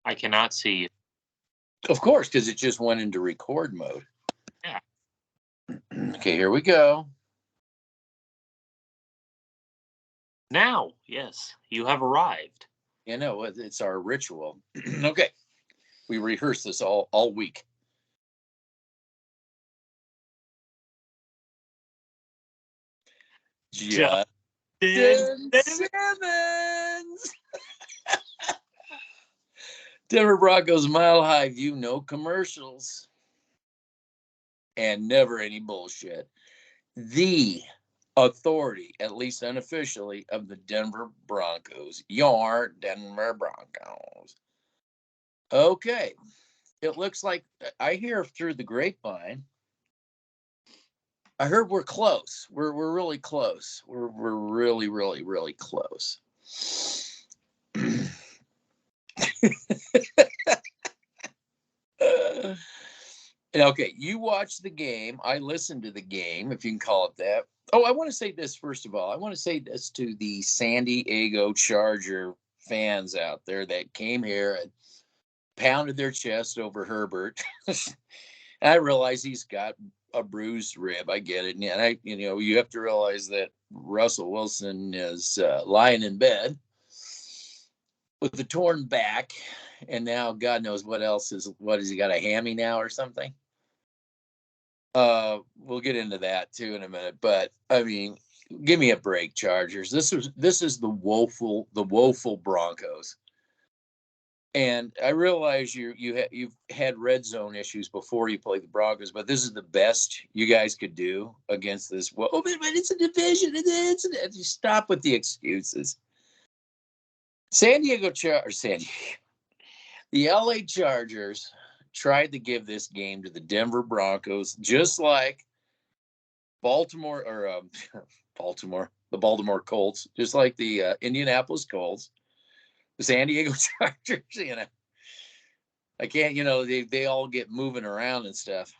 I cannot see you. Of course, because it just went into record mode. Yeah. Okay, here we go. Now, yes, you have arrived. You know, it's our ritual. Okay, we rehearsed this all week. Justin Simmons. Denver Broncos Mile High View, no commercials. And never any bullshit. The authority, at least unofficially, of the Denver Broncos. Your Denver Broncos. Okay. It looks like I hear through the grapevine. I heard we're close. We're really close. We're really, really, really close. Okay, you watched the game. I listened to the game, if you can call it that. Oh, I want to say this first of all. I want to say this to the San Diego Charger fans out there that came here and pounded their chest over Herbert. I realize he's got a bruised rib. I get it. And you have to realize that Russell Wilson is lying in bed with a torn back. And now God knows what else what has he got, a hammy now or something? We'll get into that too in a minute. But I mean, give me a break, Chargers. This is the woeful Broncos. And I realize you've had red zone issues before you played the Broncos, but this is the best you guys could do against this. Well, but it's a division. You stop with the excuses. The LA Chargers tried to give this game to the Denver Broncos, just like the Baltimore Colts, just like the Indianapolis Colts, the San Diego Chargers. I can't, they all get moving around and stuff.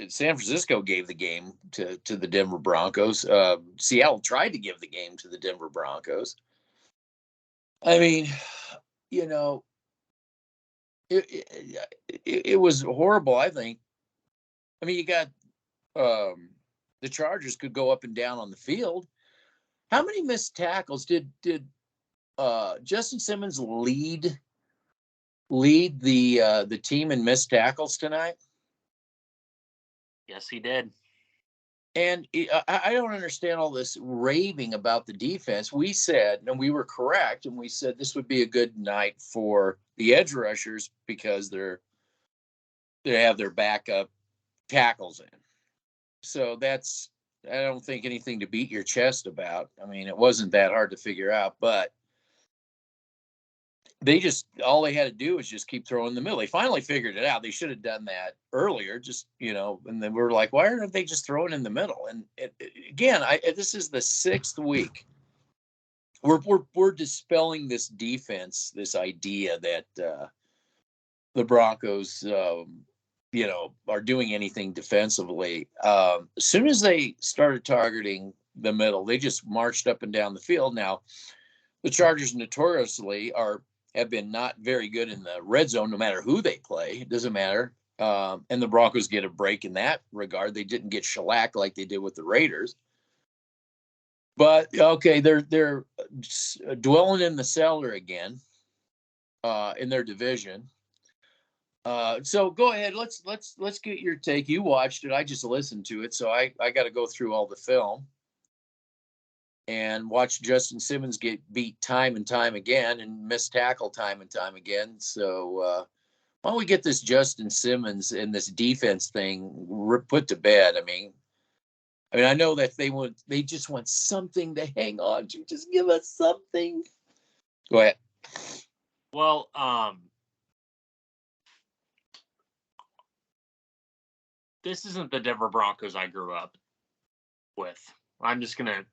San Francisco gave the game to the Denver Broncos. Seattle tried to give the game to the Denver Broncos. I mean, it was horrible, I think. I mean, you got the Chargers could go up and down on the field. How many missed tackles did Justin Simmons lead the team in missed tackles tonight? Yes, he did. And I don't understand all this raving about the defense. We said, and we were correct, and we said this would be a good night for the edge rushers because they have their backup tackles in. So I don't think anything to beat your chest about. I mean, it wasn't that hard to figure out, but all they had to do was just keep throwing in the middle. They finally figured it out. They should have done that earlier, and then we're like, why aren't they just throwing in the middle? And again, this is the 6th week. We're dispelling this defense, this idea that the Broncos, are doing anything defensively. As soon as they started targeting the middle, they just marched up and down the field. Now, the Chargers notoriously have been not very good in the red zone, no matter who they play. It doesn't matter. And the Broncos get a break in that regard. They didn't get shellacked like they did with the Raiders. But okay, they're dwelling in the cellar again in their division. So go ahead. Let's get your take. You watched it. I just listened to it, so I got to go through all the film and watch Justin Simmons get beat time and time again and miss tackle time and time again. So why don't we get this Justin Simmons and this defense thing put to bed? I mean, I know that they just want something to hang on to. Just give us something. Go ahead. Well, this isn't the Denver Broncos I grew up with. I'm just going to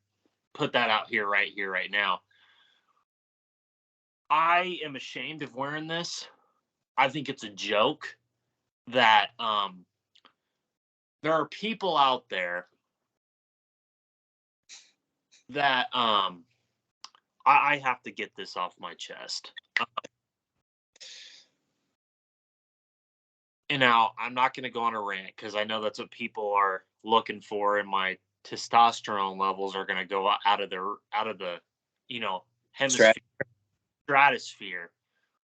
put that out here, right now. I am ashamed of wearing this. I think it's a joke that there are people out there that I have to get this off my chest. And now I'm not going to go on a rant because I know that's what people are looking for, and my testosterone levels are going to go out of the hemisphere stratosphere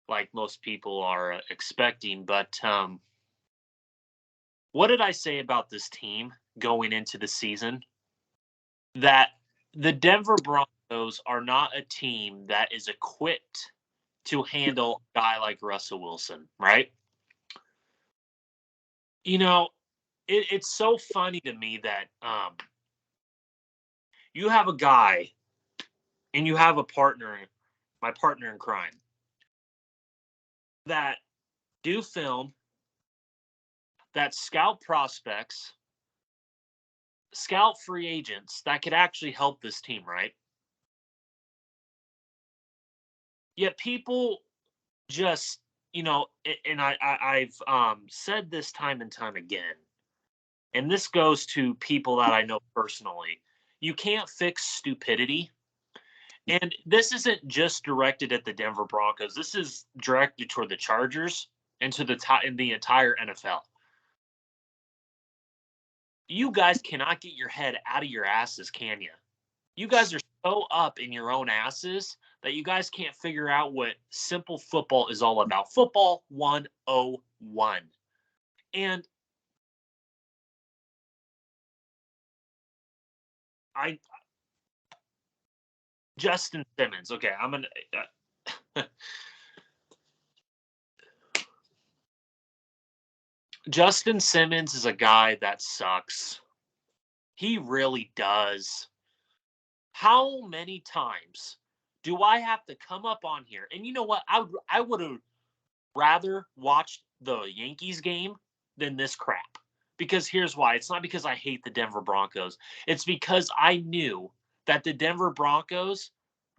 like most people are expecting. But what did I say about this team going into the season? That the Denver Broncos are not a team that is equipped to handle a guy like Russell Wilson, right? It's so funny to me that you have a guy and you have a partner, my partner in crime, that do film, that scout prospects, scout free agents that could actually help this team, right? Yet people just, and I've said this time and time again, and this goes to people that I know personally. You can't fix stupidity. And this isn't just directed at the Denver Broncos. This is directed toward the Chargers and to the entire NFL. You guys cannot get your head out of your asses, can you? You guys are so up in your own asses that you guys can't figure out what simple football is all about. Football 101. And Justin Simmons. Okay, I'm going to Justin Simmons is a guy that sucks. He really does. How many times do I have to come up on here? And you know what? I would have rather watched the Yankees game than this crap. Because here's why. It's not because I hate the Denver Broncos. It's because I knew that the Denver Broncos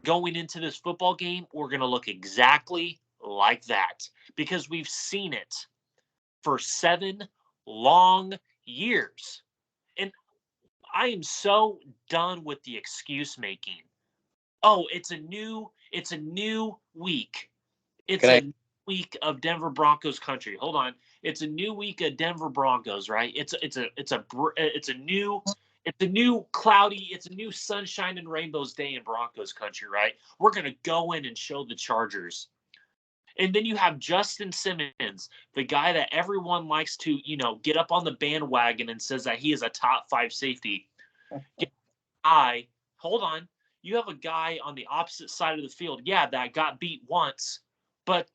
going into this football game were going to look exactly like that. Because we've seen it for 7 long years. And I am so done with the excuse making. Oh, it's a new week. It's a week of Denver Broncos country. Hold on. It's a new week of Denver Broncos, right? It's a new cloudy, it's a new sunshine and rainbows day in Broncos country, right? We're going to go in and show the Chargers. And then you have Justin Simmons, the guy that everyone likes to, get up on the bandwagon and says that he is a top 5 safety. Hold on. You have a guy on the opposite side of the field, that got beat once, but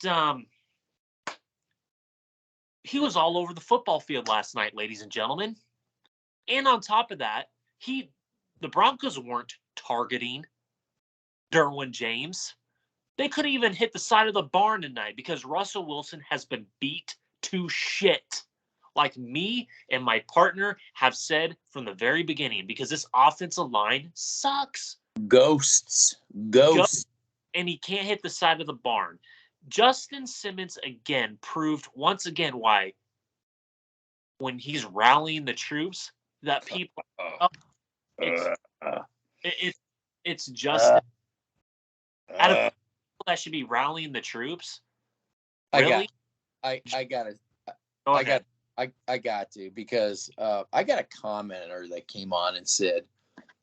he was all over the football field last night, ladies and gentlemen. And on top of that, the Broncos weren't targeting Derwin James. They couldn't even hit the side of the barn tonight because Russell Wilson has been beat to shit. Like me and my partner have said from the very beginning, because this offensive line sucks. Ghosts. And he can't hit the side of the barn. Justin Simmons again proved once again why when he's rallying the troops that people it's Justin out of people that should be rallying the troops. Really? I got to, because I got a commenter that came on and said,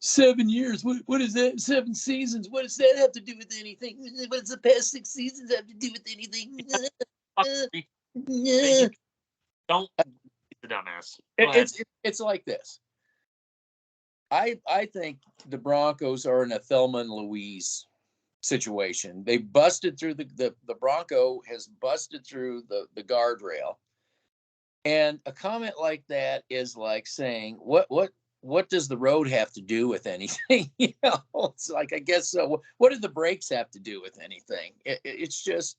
7 years. What is that? 7 seasons. What does that have to do with anything? What does the past 6 seasons have to do with anything? Don't the dumbass. It's like this. I think the Broncos are in a Thelma and Louise situation. They busted through the Bronco has busted through the guardrail. And a comment like that is like saying, what does the road have to do with anything? It's like, I guess so. What do the brakes have to do with anything? It's just,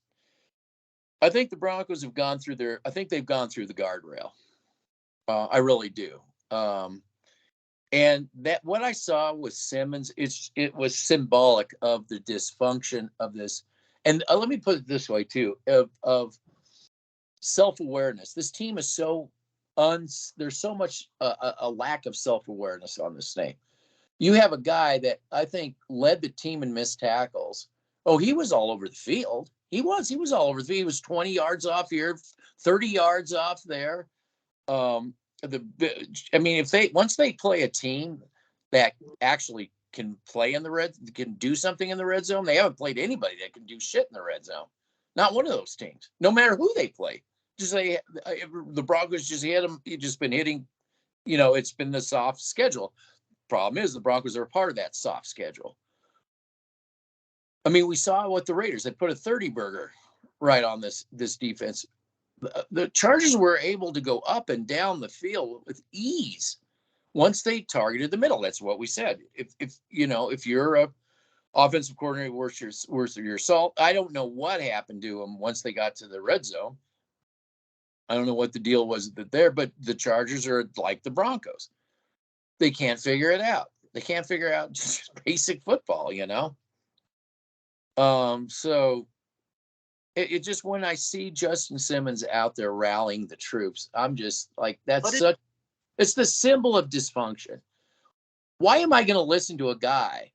I think the Broncos have gone through they've gone through the guardrail. I really do. And that what I saw with Simmons, it was symbolic of the dysfunction of this. And let me put it this way too, of self-awareness. This team is so there's so much a lack of self-awareness on this thing. You have a guy that I think led the team in missed tackles. Oh, he was all over the field. He was all over the field. He was 20 yards off here, 30 yards off there. I mean, once they play a team that actually can play in the can do something in the red zone, they haven't played anybody that can do shit in the red zone. Not one of those teams, no matter who they play. Just say the Broncos just hit them. You've just been hitting, it's been the soft schedule. Problem is the Broncos are a part of that soft schedule. I mean, we saw what the Raiders, they put a 30 burger right on this defense. The Chargers were able to go up and down the field with ease once they targeted the middle. That's what we said. If you're a offensive coordinator worth your salt, I don't know what happened to them once they got to the red zone. I don't know what the deal was there, but the Chargers are like the Broncos. They can't figure it out. They can't figure out just basic football, So it just, when I see Justin Simmons out there rallying the troops, I'm just like, it's the symbol of dysfunction. Why am I going to listen to a guy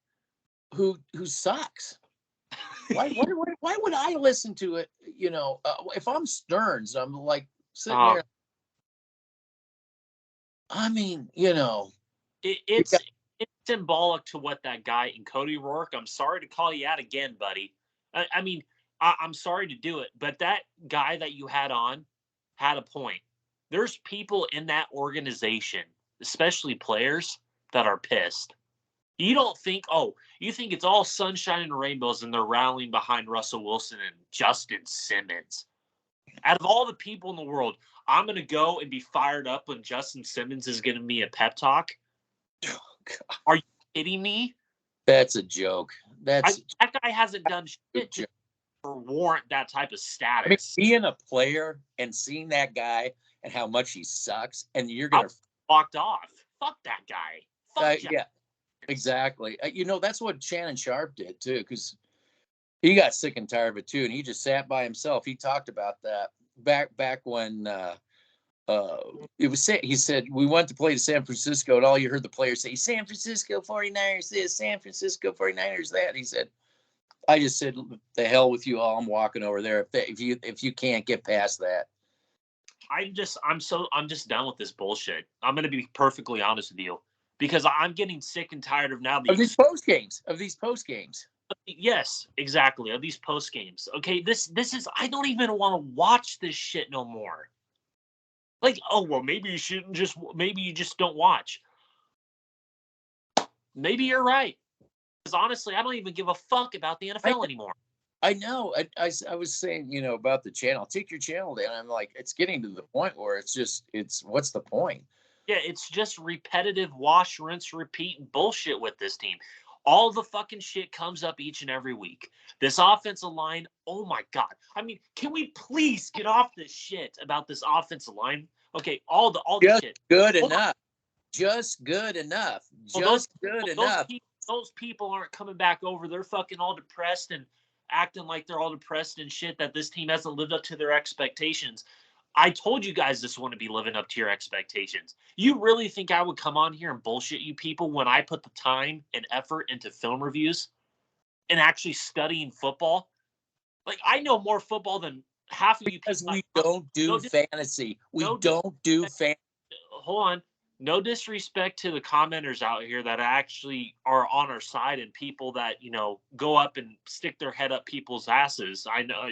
who sucks? Why would I listen to it? If I'm Stearns, I'm like sitting there. I mean, it's symbolic to what that guy in Cody Rourke. I'm sorry to call you out again, buddy. I mean, I'm sorry to do it, but that guy that you had on had a point. There's people in that organization, especially players, that are pissed. You don't think, you think it's all sunshine and rainbows and they're rallying behind Russell Wilson and Justin Simmons. Out of all the people in the world, I'm going to go and be fired up when Justin Simmons is giving me a pep talk? Oh, God. Are you kidding me? That's a joke. That guy hasn't done shit to warrant that type of status. I mean, being a player and seeing that guy and how much he sucks, and you're going to walked off. Fuck that guy. Yeah, exactly. That's what Shannon Sharp did too, because he got sick and tired of it too, and he just sat by himself. He talked about that back when it was. He said we went to play to San Francisco, and all you heard the players say, "San Francisco 49ers this, San Francisco 49ers that." He said, "I just said the hell with you all. I'm walking over there. If you can't get past that." I'm just done with this bullshit. I'm going to be perfectly honest with you, because I'm getting sick and tired of these post games. Yes, exactly. Of these post games. Okay, this is, I don't even want to watch this shit no more. Like, maybe you just don't watch. Maybe you're right. Because honestly, I don't even give a fuck about the NFL anymore. I know. I was saying, about the channel. Take your channel down. I'm like, it's getting to the point where it's what's the point? Yeah, it's just repetitive wash, rinse, repeat bullshit with this team. All the fucking shit comes up each and every week. This offensive line, oh my God. I mean, can we please get off this shit about this offensive line? Okay, all the shit. Good enough. Just good enough. Just good enough. Those people aren't coming back over. They're fucking all depressed and acting like they're all depressed and shit, that this team hasn't lived up to their expectations. I told you guys this wouldn't be living up to your expectations. You really think I would come on here and bullshit you people when I put the time and effort into film reviews and actually studying football? Like, I know more football than half of you people. Because we don't do fantasy. We don't do fantasy. Hold on. No disrespect to the commenters out here that actually are on our side and people that, go up and stick their head up people's asses. I know.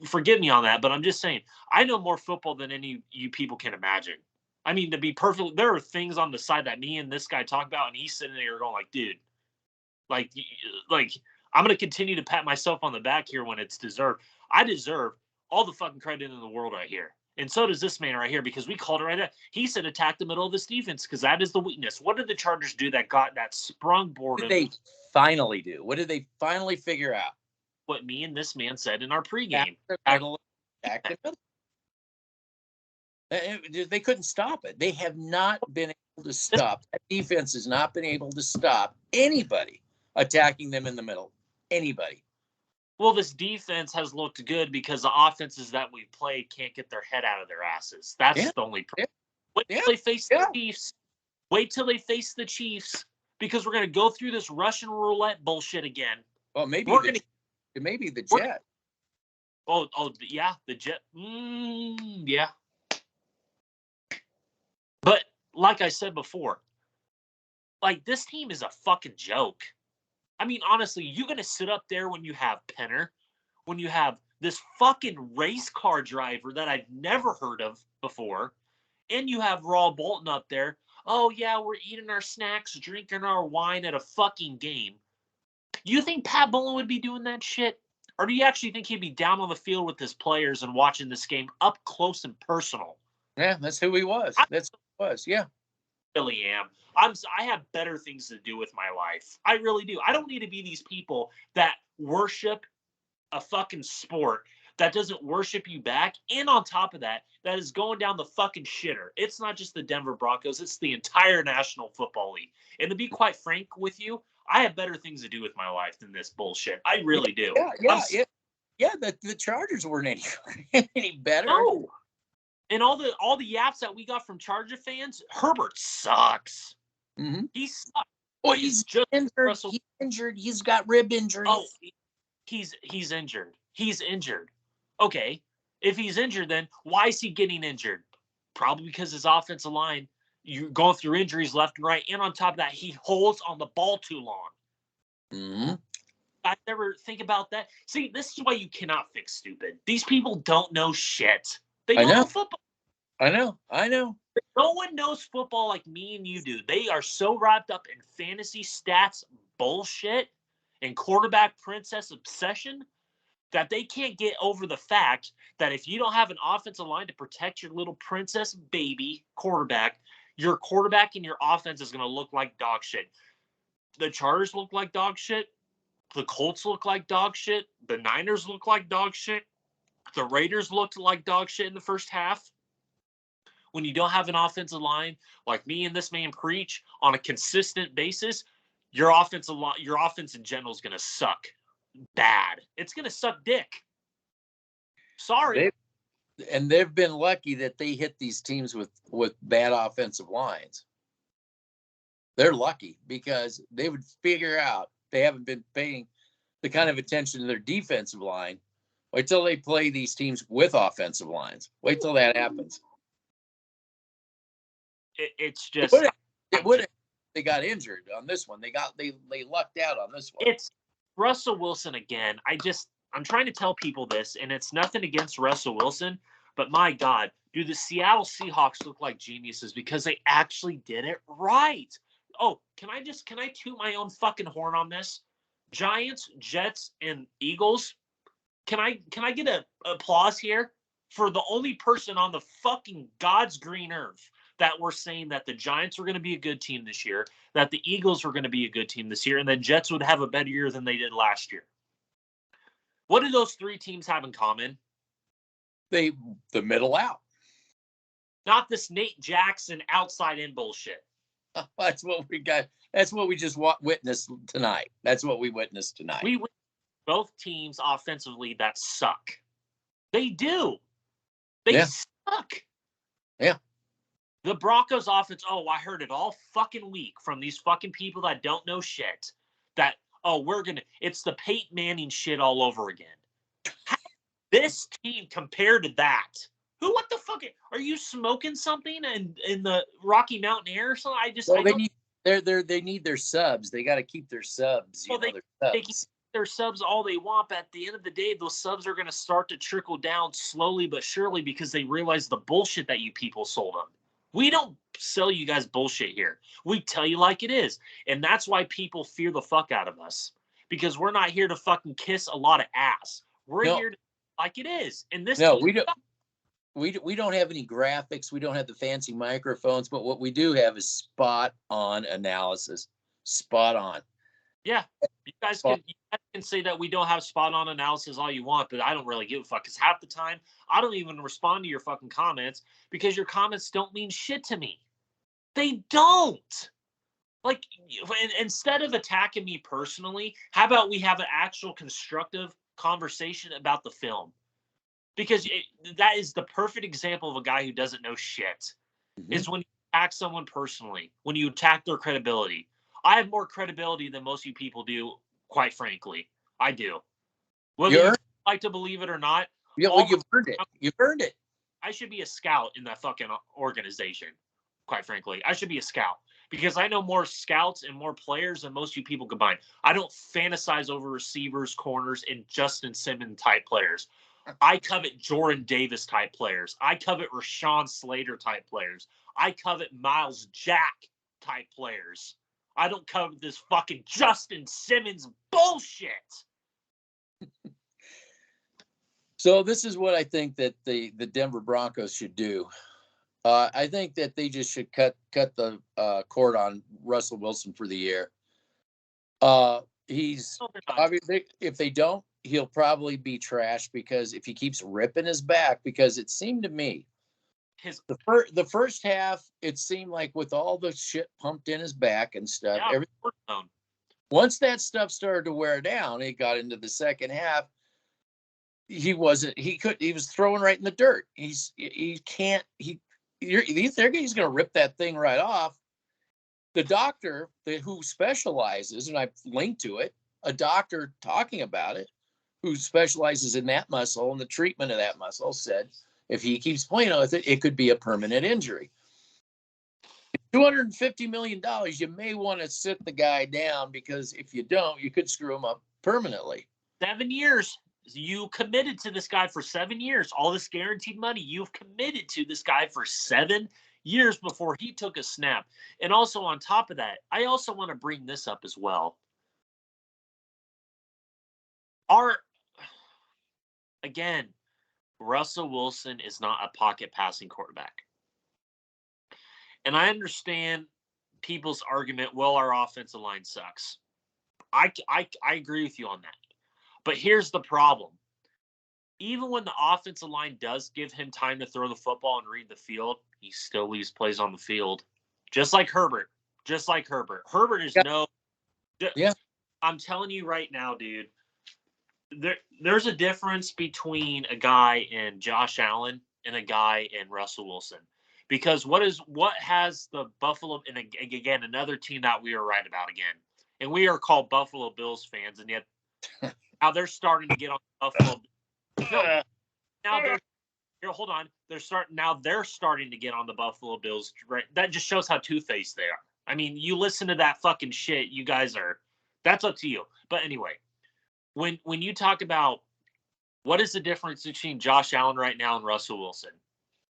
Forgive me on that, but I'm just saying, I know more football than any of you people can imagine. I mean, to be perfect, there are things on the side that me and this guy talk about, and he's sitting there going like, dude, like I'm going to continue to pat myself on the back here when it's deserved. I deserve all the fucking credit in the world right here. And so does this man right here, because we called it right now. He said attack the middle of this defense because that is the weakness. What did the Chargers do that got that sprung board? What did they finally do? What did they finally figure out? What me and this man said in our pregame. They couldn't stop it. They have not been able to stop. That defense has not been able to stop anybody attacking them in the middle. Anybody. Well, this defense has looked good because the offenses that we've played can't get their head out of their asses. That's the only problem. When they face the Chiefs, Wait till they face the Chiefs because we're going to go through this Russian roulette bullshit again. Well, maybe maybe the Jet. Oh, yeah, the Jet. Yeah. But like I said before, like this team is a fucking joke. I mean, honestly, you're going to sit up there when you have Penner, when you have this fucking race car driver that I've never heard of before, and you have Raw Bolton up there. Oh, yeah, we're eating our snacks, drinking our wine at a fucking game. You think Pat Bowlen would be doing that shit? Or do you actually think he'd be down on the field with his players and watching this game up close and personal? Yeah, that's who he was. That's who he was. Yeah. I really am. I have better things to do with my life. I really do. I don't need to be these people that worship a fucking sport that doesn't worship you back. And on top of that, that is going down the fucking shitter. It's not just the Denver Broncos. It's the entire National Football League. And to be quite frank with you, I have better things to do with my life than this bullshit. I really do. Yeah. The Chargers weren't any better. No. And all the yaps that we got from Charger fans, Herbert sucks. Mm-hmm. He sucks. Well, he's just injured. He's injured. He's got rib injuries. Oh, he's injured. He's injured. Okay. If he's injured, then why is he getting injured? Probably because his offensive line, you're going through injuries left and right. And on top of that, he holds on the ball too long. Mm-hmm. I never think about that. See, this is why you cannot fix stupid. These people don't know shit. They don't know football. I know. No one knows football like me and you do. They are so wrapped up in fantasy stats bullshit and quarterback princess obsession that they can't get over the fact that if you don't have an offensive line to protect your little princess baby quarterback, your quarterback and your offense is going to look like dog shit. The Chargers look like dog shit. The Colts look like dog shit. The Niners look like dog shit. The Raiders looked like dog shit in the first half. When you don't have an offensive line like me and this man preach on a consistent basis, your offense in general is going to suck bad. It's going to suck dick. Sorry. They've been lucky that they hit these teams with bad offensive lines. They're lucky because they would figure out they haven't been paying the kind of attention to their defensive line. Wait till they play these teams with offensive lines. Wait till that happens. It's just it would have. They got injured on this one. They lucked out on this one. It's Russell Wilson again. I'm trying to tell people this, and it's nothing against Russell Wilson, but my God, do the Seattle Seahawks look like geniuses because they actually did it right? Oh, can I toot my own fucking horn on this? Giants, Jets, and Eagles. Can I get an applause here for the only person on the fucking God's green earth that we're saying that the Giants were going to be a good team this year, that the Eagles were going to be a good team this year, and the Jets would have a better year than they did last year? What do those three teams have in common? The middle out. Not this Nate Jackson outside in bullshit. That's what we got. That's what we just witnessed tonight. That's what we witnessed tonight. We both teams offensively that suck. They do. They suck. Yeah. The Broncos offense, I heard it all fucking week from these fucking people that don't know shit. That, it's the Peyton Manning shit all over again. How this team compared to that? What the fuck? Are you smoking something in the Rocky Mountain air or something? They need their subs. They got to keep their subs. They keep their subs all they want, but at the end of the day, those subs are going to start to trickle down slowly but surely because they realize the bullshit that you people sold them. We don't sell you guys bullshit here. We tell you like it is. And that's why people fear the fuck out of us. Because we're not here to fucking kiss a lot of ass. We're here to like it is. And this we don't. We don't have any graphics. We don't have the fancy microphones. But what we do have is spot on analysis. Spot on. Yeah. You guys can say that we don't have spot on analysis all you want, but I don't really give a fuck because half the time I don't even respond to your fucking comments because your comments don't mean shit to me. They don't. Like, instead of attacking me personally, how about we have an actual constructive conversation about the film? Because that is the perfect example of a guy who doesn't know shit. Mm-hmm. Is when you attack someone personally, when you attack their credibility, I have more credibility than most of you people do, quite frankly. I do. Whether you like to believe it or not, well, you've earned it. You've earned it. I should be a scout in that fucking organization, quite frankly. I should be a scout because I know more scouts and more players than most of you people combined. I don't fantasize over receivers, corners, and Justin Simmons type players. I covet Jordan Davis type players. I covet Rashawn Slater type players. I covet Miles Jack type players. I don't covet this fucking Justin Simmons bullshit. So this is what I think that the Denver Broncos should do. I think that they just should cut the cord on Russell Wilson for the year. He's obviously, if they don't, he'll probably be trash because if he keeps ripping his back, because it seemed to me the first half, it seemed like with all the shit pumped in his back and stuff, once that stuff started to wear down, it got into the second half. He was throwing right in the dirt. He's going to rip that thing right off. The doctor who specializes, and I've linked to it, a doctor talking about it, who specializes in that muscle and the treatment of that muscle, said if he keeps playing with it, it could be a permanent injury. $250 million, you may want to sit the guy down because if you don't, you could screw him up permanently. 7 years. You committed to this guy for 7 years. All this guaranteed money, you've committed to this guy for 7 years before he took a snap. And also on top of that, I also want to bring this up as well. Again, Russell Wilson is not a pocket passing quarterback. And I understand people's argument, well, our offensive line sucks. I agree with you on that. But here's the problem. Even when the offensive line does give him time to throw the football and read the field, he still leaves plays on the field. Just like Herbert. Herbert is I'm telling you right now, dude, there's a difference between a guy in Josh Allen and a guy in Russell Wilson. Because what has the Buffalo, and again, another team that we are right about again, and we are called Buffalo Bills fans, and yet now they're starting to get on Buffalo. Hold on. They're starting to get on the Buffalo Bills. Right? That just shows how two-faced they are. I mean, you listen to that fucking shit, you guys are. That's up to you. But anyway, when you talk about what is the difference between Josh Allen right now and Russell Wilson,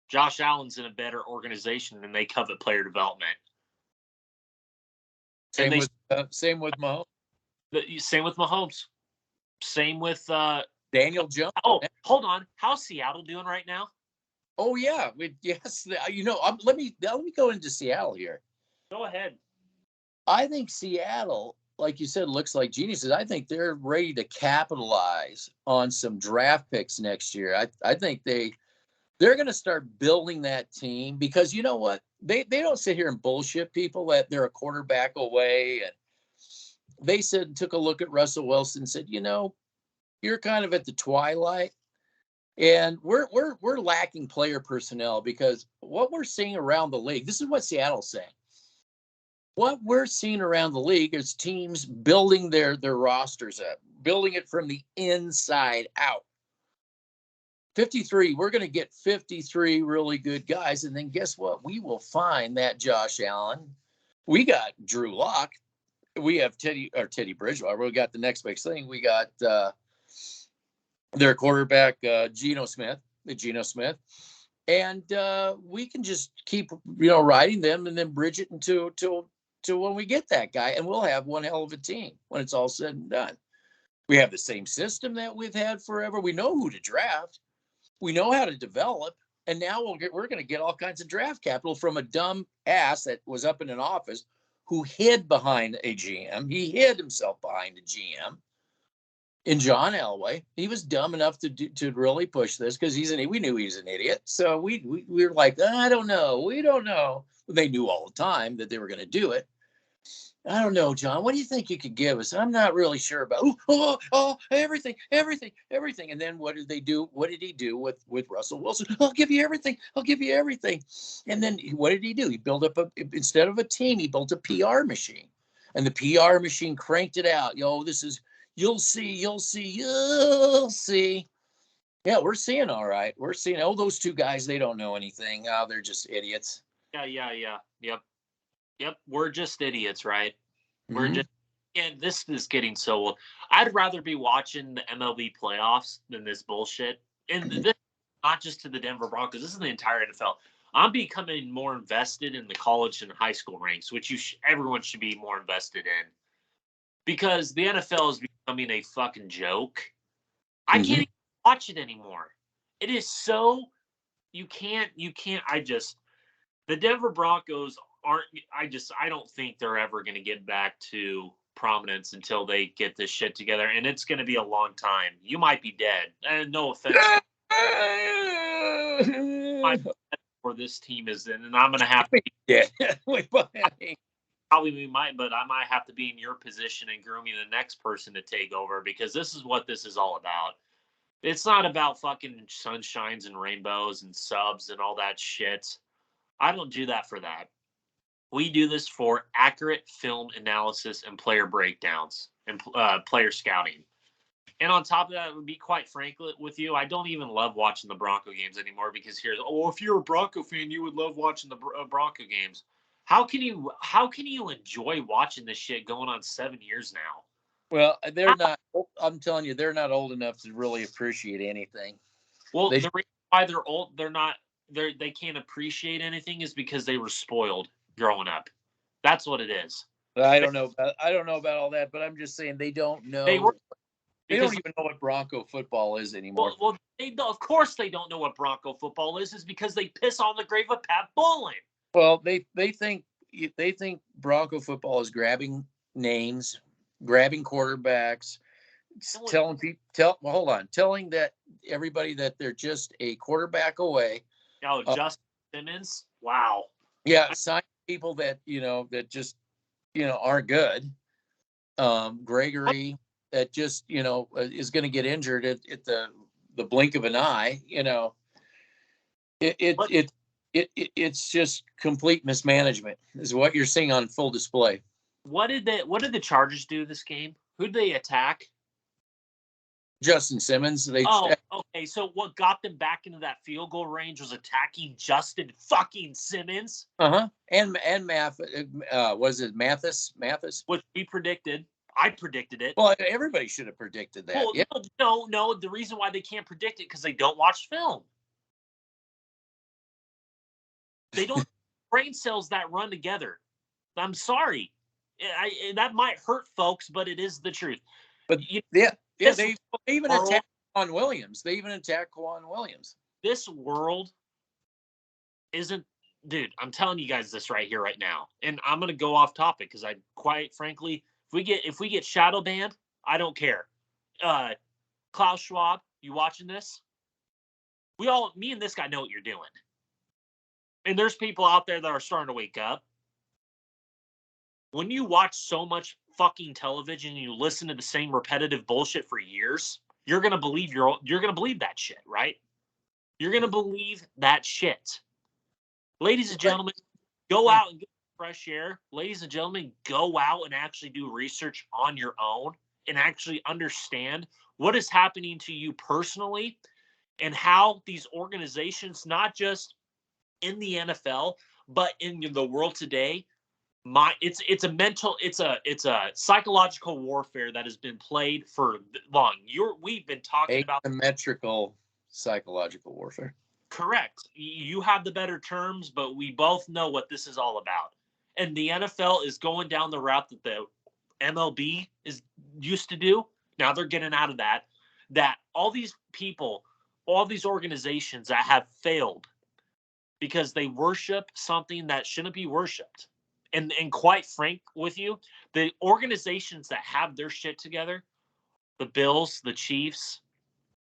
Josh Allen's in a better organization and they covet player development. Same with Mahomes. Same with Mahomes. Same with Daniel Jones. Oh, hold on. How's Seattle doing right now? Oh yeah, yes. Let me go into Seattle here. Go ahead. I think Seattle, like you said, looks like geniuses. I think they're ready to capitalize on some draft picks next year. I think they're going to start building that team because you know what? They don't sit here and bullshit people that they're a quarterback away. And they took a look at Russell Wilson and said, you're kind of at the twilight. And we're lacking player personnel because what we're seeing around the league, this is what Seattle's saying. What we're seeing around the league is teams building their rosters up, building it from the inside out. 53, we're going to get 53 really good guys. And then guess what? We will find that Josh Allen. We got Drew Lock. We have Teddy Bridgewater. We got the next big thing. We got their quarterback, Geno Smith. And we can just keep, riding them and then bridge it into when we get that guy. And we'll have one hell of a team when it's all said and done. We have the same system that we've had forever. We know who to draft. We know how to develop. And now we're going to get all kinds of draft capital from a dumb ass that was up in an office who hid behind a GM. He hid himself behind a GM. In John Elway, he was dumb enough to really push this because we knew he was an idiot. So we were like, I don't know. We don't know. They knew all the time that they were going to do it. I don't know, John. What do you think you could give us? I'm not really sure about. Everything. And then what did they do? What did he do with Russell Wilson? I'll give you everything. I'll give you everything. And then what did he do? He built up instead of a team, he built a PR machine, and the PR machine cranked it out. This is you'll see. Yeah, we're seeing all right. We're seeing. Oh, those two guys, they don't know anything. Oh, they're just idiots. Yeah. Yep. We're just idiots, right? We're Mhm. just, and this is getting so old. I'd rather be watching the MLB playoffs than this bullshit. And this, not just to the Denver Broncos, this is the entire NFL. I'm becoming more invested in the college and high school ranks, which everyone should be more invested in, because the NFL is becoming a fucking joke. I can't Mhm. even watch it anymore. It is so, you can't. The Denver Broncos aren't. I don't think they're ever going to get back to prominence until they get this shit together, and it's going to be a long time. You might be dead, and no offense, where this team is in, and I'm going to have to. Yeah. Probably we might, but I might have to be in your position and grooming the next person to take over, because this is what this is all about. It's not about fucking sunshines and rainbows and subs and all that shit. I don't do that for that. We do this for accurate film analysis and player breakdowns and player scouting. And on top of that, would be quite frank with you, I don't even love watching the Bronco games anymore, because if you're a Bronco fan, you would love watching the Bronco games. How can you enjoy watching this shit going on 7 years now? Well, they're not. I'm telling you, they're not old enough to really appreciate anything. Well, They, the reason why they're old, they can't appreciate anything is because they were spoiled growing up. That's what it is. I don't know. I don't know about all that, but I'm just saying they don't They were know. They don't because even know what Bronco football is anymore. well, of course they don't know what Bronco football is because they piss on the grave of Pat Bowlen. Well, they think Bronco football is grabbing names, grabbing quarterbacks, telling people telling that everybody that they're just a quarterback away. Oh, Justin Simmons, wow. Yeah, sign people that that just aren't good. Gregory that just is going to get injured at the blink of an eye. It it, What it it's just complete mismanagement is what you're seeing on full display. what did the Chargers do this game? Who did they attack? Justin Simmons, Oh, okay. So what got them back into that field goal range was attacking Justin fucking Simmons, and Math, was it Mathis? which we predicted. I predicted it. Well, everybody should have predicted that. Well, Yeah. no. The reason why they can't predict it because they don't watch film. They don't brain cells that run together. I'm sorry. That might hurt folks, but it is the truth. But You, yeah, this they even world, attacked Quan Williams. They even attacked Quan Williams. this world isn't, dude. I'm telling you guys this right here, right now, and I'm gonna go off topic because I, quite frankly, if we get shadow banned, I don't care. Klaus Schwab, you watching this? Me and this guy know what you're doing, and there's people out there that are starting to wake up. When you watch so much fucking television and you listen to the same repetitive bullshit for years, you're gonna believe that shit, right? You're gonna believe that shit. Ladies and gentlemen, go out and get fresh air. Ladies and gentlemen, go out and actually do research on your own and actually understand what is happening to you personally and how these organizations, not just in the NFL, but in the world today, it's a psychological warfare that has been played for long. We've been talking about Asymmetrical psychological warfare. correct. You have the better terms, but we both know what this is all about. And the NFL is going down the route that the MLB is used to do. Now they're getting out of that. That all these people, all these organizations that have failed because they worship something that shouldn't be worshipped. And quite frank with you, the organizations that have their shit together, the Bills, the Chiefs,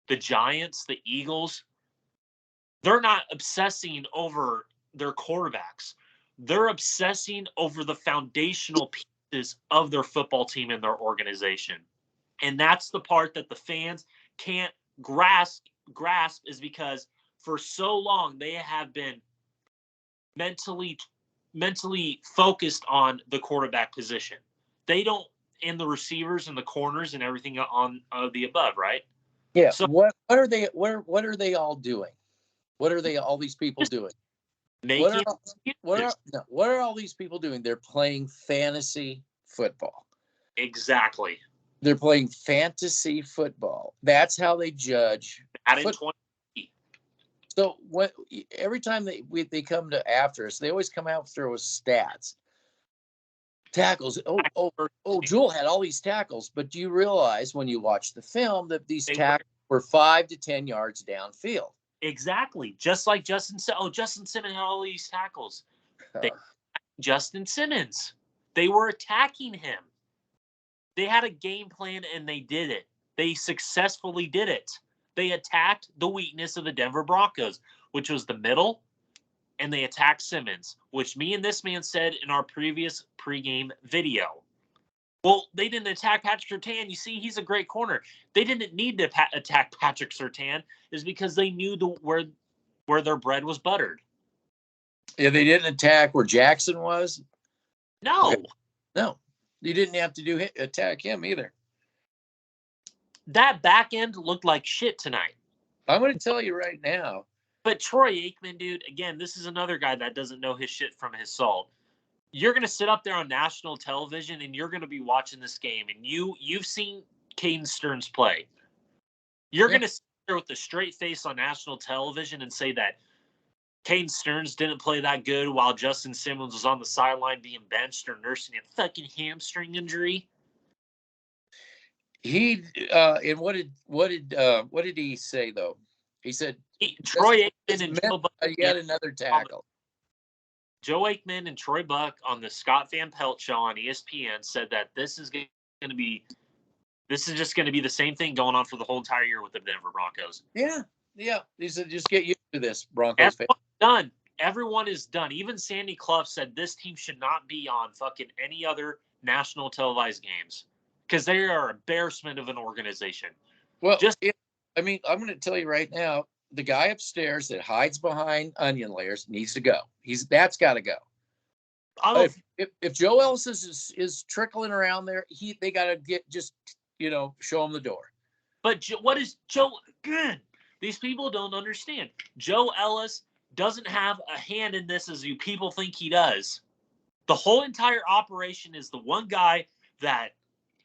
the Giants, the Eagles, they're not obsessing over their quarterbacks. they're obsessing over the foundational pieces of their football team and their organization. And that's the part that the fans can't grasp is because for so long they have been mentally focused on the quarterback position. They don't, and the receivers and the corners and everything on the above, right? Yeah. So What are they? What are they all doing? What are they? All these people doing? making What are all these people doing? They're playing fantasy football. exactly. They're playing fantasy football. That's how they judge. So every time they come to after us, they always come out through us stats. Tackles. Jewel had all these tackles, but do you realize when you watch the film that these tackles were 5 to 10 yards downfield? Exactly. Just like Justin Simmons had all these tackles. Justin Simmons. They were attacking him. They had a game plan and they did it. They successfully did it. They attacked the weakness of the Denver Broncos, which was the middle, and they attacked Simmons, which me and this man said in our previous pregame video. Well, they didn't attack Patrick Surtain. You see, he's a great corner. They didn't need to attack Patrick Surtain is because they knew where their bread was buttered. Yeah, they didn't attack where Jackson was? No. Okay. No. You didn't have to attack him either. That back end looked like shit tonight. I'm going to tell you right now. But Troy Aikman, dude, again, this is another guy that doesn't know his shit from his salt. You're going to sit up there on national television and you're going to be watching this game and you've seen Caden Stearns play. You're going to sit there with a straight face on national television and say that Caden Stearns didn't play that good while Justin Simmons was on the sideline being benched or nursing a fucking hamstring injury. He and what did he say though? He said Troy Aikman and Joe Buck yet another tackle. Joe Aikman and Troy Buck on the Scott Van Pelt show on ESPN said that this is just going to be the same thing going on for the whole entire year with the Denver Broncos. Yeah. He said just get used to this, Broncos fan. Done. Everyone is done. Even Sandy Clough said this team should not be on fucking any other national televised games because they are a embarrassment of an organization. Well, I'm going to tell you right now, the guy upstairs that hides behind onion layers needs to go. That's got to go. If Joe Ellis is trickling around there, they got to show him the door. But what is Joe? Good. These people don't understand. Joe Ellis doesn't have a hand in this as you people think he does. The whole entire operation is the one guy that,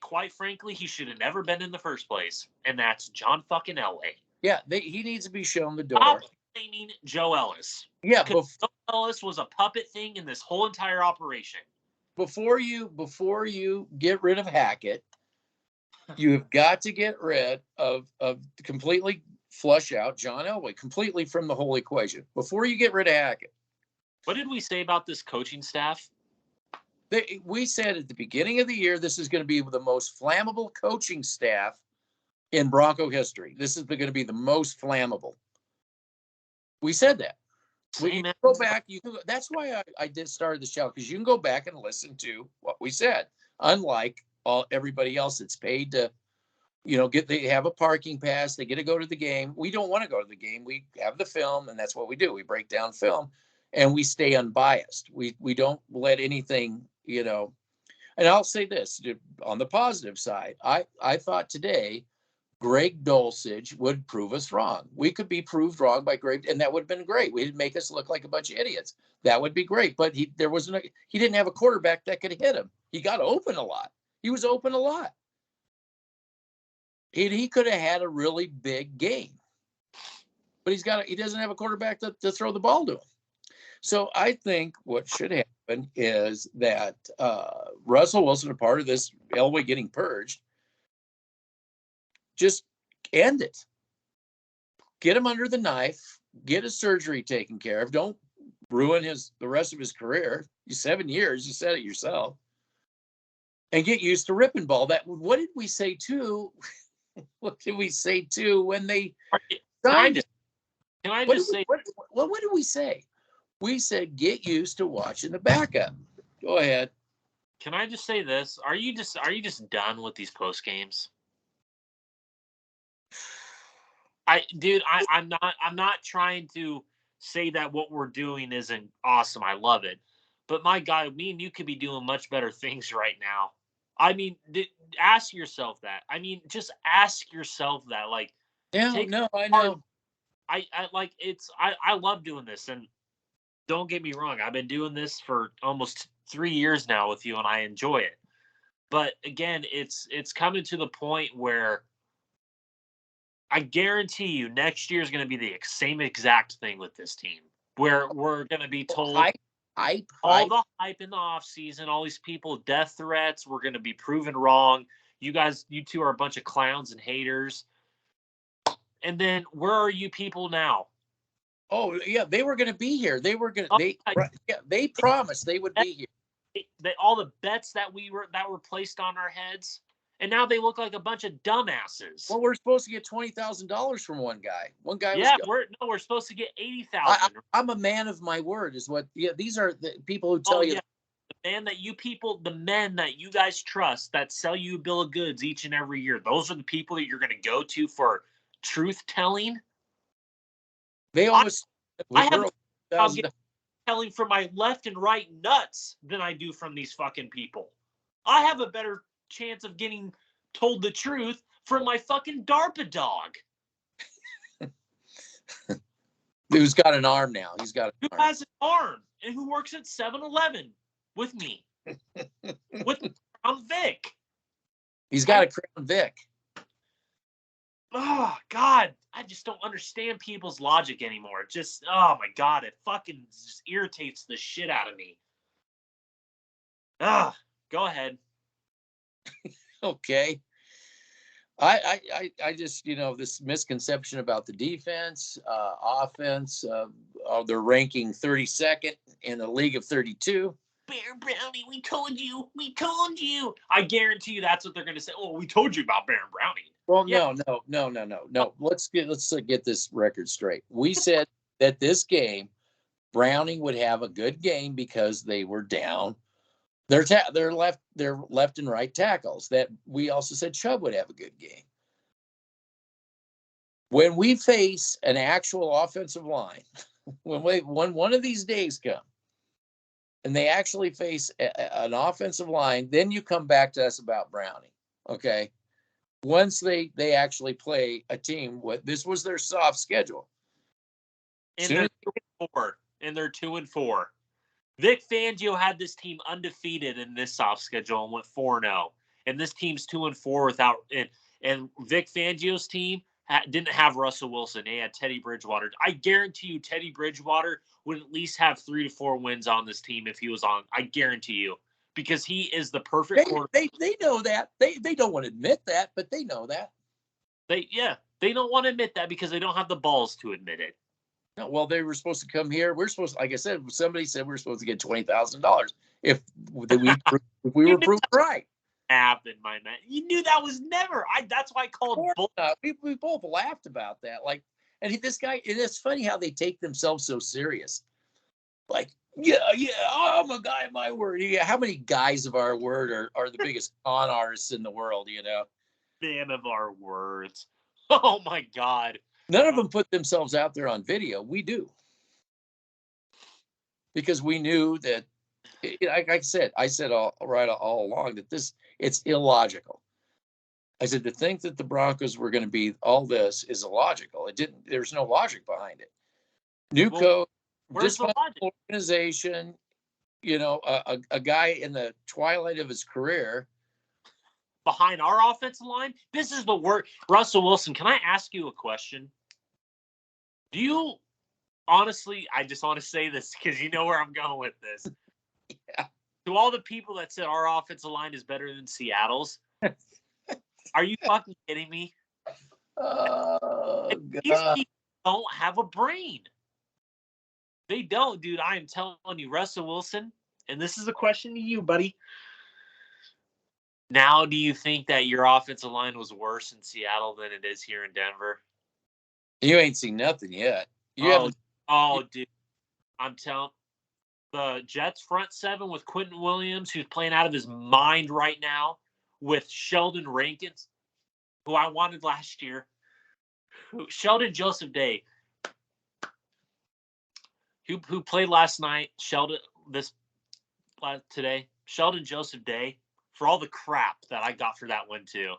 quite frankly, he should have never been in the first place, and that's John fucking Elway. Yeah, he needs to be shown the door. Stop blaming Joe Ellis. Yeah, Joe Ellis was a puppet thing in this whole entire operation. Before you get rid of Hackett, you have got to get rid of completely flush out John Elway completely from the whole equation before you get rid of Hackett. What did we say about this coaching staff? We said at the beginning of the year, this is going to be the most flammable coaching staff in Bronco history. This is going to be the most flammable. We said that. We can go back. That's why I started the show, because you can go back and listen to what we said. Unlike everybody else that's paid to, they have a parking pass. They get to go to the game. We don't want to go to the game. We have the film, and that's what we do. We break down film, and we stay unbiased. We don't let anything, And I'll say this on the positive side. I thought today Greg Dulcich would prove us wrong. We could be proved wrong by Greg, and that would have been great. We'd make us look like a bunch of idiots. That would be great. But he didn't have a quarterback that could hit him. He got open a lot. He was open a lot. He could have had a really big game. But he doesn't have a quarterback to throw the ball to him. So I think what should happen is that Russell Wilson, a part of this Elway getting purged, just end it. Get him under the knife. Get his surgery taken care of. Don't ruin the rest of his career. 7 years. You said it yourself. And get used to ripping ball. What did we say too? What did we say too when they signed it? Can I just say? What did we say? We said get used to watching the backup. Go ahead. Can I just say this? Are you just done with these post games? I'm not trying to say that what we're doing isn't awesome. I love it. But my God, me and you could be doing much better things right now. I mean, ask yourself that. I mean, just ask yourself that. Like, No, take no, I know. I love doing this, and don't get me wrong, I've been doing this for almost 3 years now with you, and I enjoy it. But again, it's coming to the point where I guarantee you next year is going to be the same exact thing with this team, where we're going to be told all the hype in the offseason, all these people, death threats, we're going to be proven wrong. You two are a bunch of clowns and haters. And then where are you people now? Oh yeah, they were going to be here. They were going to. They promised they would be here. All the bets that were placed on our heads, and now they look like a bunch of dumbasses. Well, we're supposed to get $20,000 from one guy. One guy. Yeah, we're supposed to get 80,000. I'm a man of my word. Is what? Yeah, these are the people who tell you. Yeah. The men that you guys trust that sell you a bill of goods each and every year. Those are the people that you're going to go to for truth telling. They almost. I have telling from my left and right nuts than I do from these fucking people. I have a better chance of getting told the truth from my fucking DARPA dog. Who's got an arm now? He's got an arm. Has an arm and who works at 7-Eleven with me. With Crown Vic. He's got a Crown Vic. Oh, God. I just don't understand people's logic anymore. Just, oh, my God. It fucking just irritates the shit out of me. Go ahead. Okay. I just, this misconception about the defense, offense, they're ranking 32nd in a league of 32. Bear Brownie, we told you. I guarantee you that's what they're going to say. Oh, we told you about Bear Brownie. Well, yeah. No. Let's get this record straight. We said that this game, Browning would have a good game because they were down. Their left and right tackles. That we also said Chubb would have a good game. When we face an actual offensive line, when one of these days come, and they actually face an offensive line, then you come back to us about Browning. Okay. Once they actually play a team, this was their soft schedule. And they're 2-4. Vic Fangio had this team undefeated in this soft schedule and went 4-0. And this team's 2-4 without and Vic Fangio's team didn't have Russell Wilson. They had Teddy Bridgewater. I guarantee you Teddy Bridgewater would at least have 3 to 4 wins on this team if he was on. I guarantee you. Because he is the perfect quarterback. They know that. They don't want to admit that, but they know that. They don't want to admit that because they don't have the balls to admit it. No, well, they were supposed to come here. We're supposed to, like I said, somebody said we're supposed to get $20,000 if we were proven right. Happened, my man. You knew that was never. That's why I called bull. We both laughed about that. Like, and this guy, and it's funny how they take themselves so serious. Like, yeah, I'm a guy of my word. Yeah, how many guys of our word are the biggest con artists in the world, Man of our words. Oh, my God. None of them put themselves out there on video. We do. Because we knew that, like I said all along that it's illogical. I said, to think that the Broncos were going to be all this is illogical. There's no logic behind it. New coach, dysfunctional organization, a guy in the twilight of his career. Behind our offensive line? This is the word. Russell Wilson, can I ask you a question? Do you honestly, I just want to say this because you know where I'm going with this. Yeah. To all the people that said our offensive line is better than Seattle's, are you fucking kidding me? Oh, God. These people don't have a brain. They don't, dude. I am telling you, Russell Wilson, and this is a question to you, buddy. Now, do you think that your offensive line was worse in Seattle than it is here in Denver? You ain't seen nothing yet. Dude. I'm telling the Jets front seven with Quentin Williams, who's playing out of his mind right now, with Sheldon Rankins, who I wanted last year. Sheldon Joseph Day, who played last night. Today. Sheldon Joseph Day, for all the crap that I got for that one too.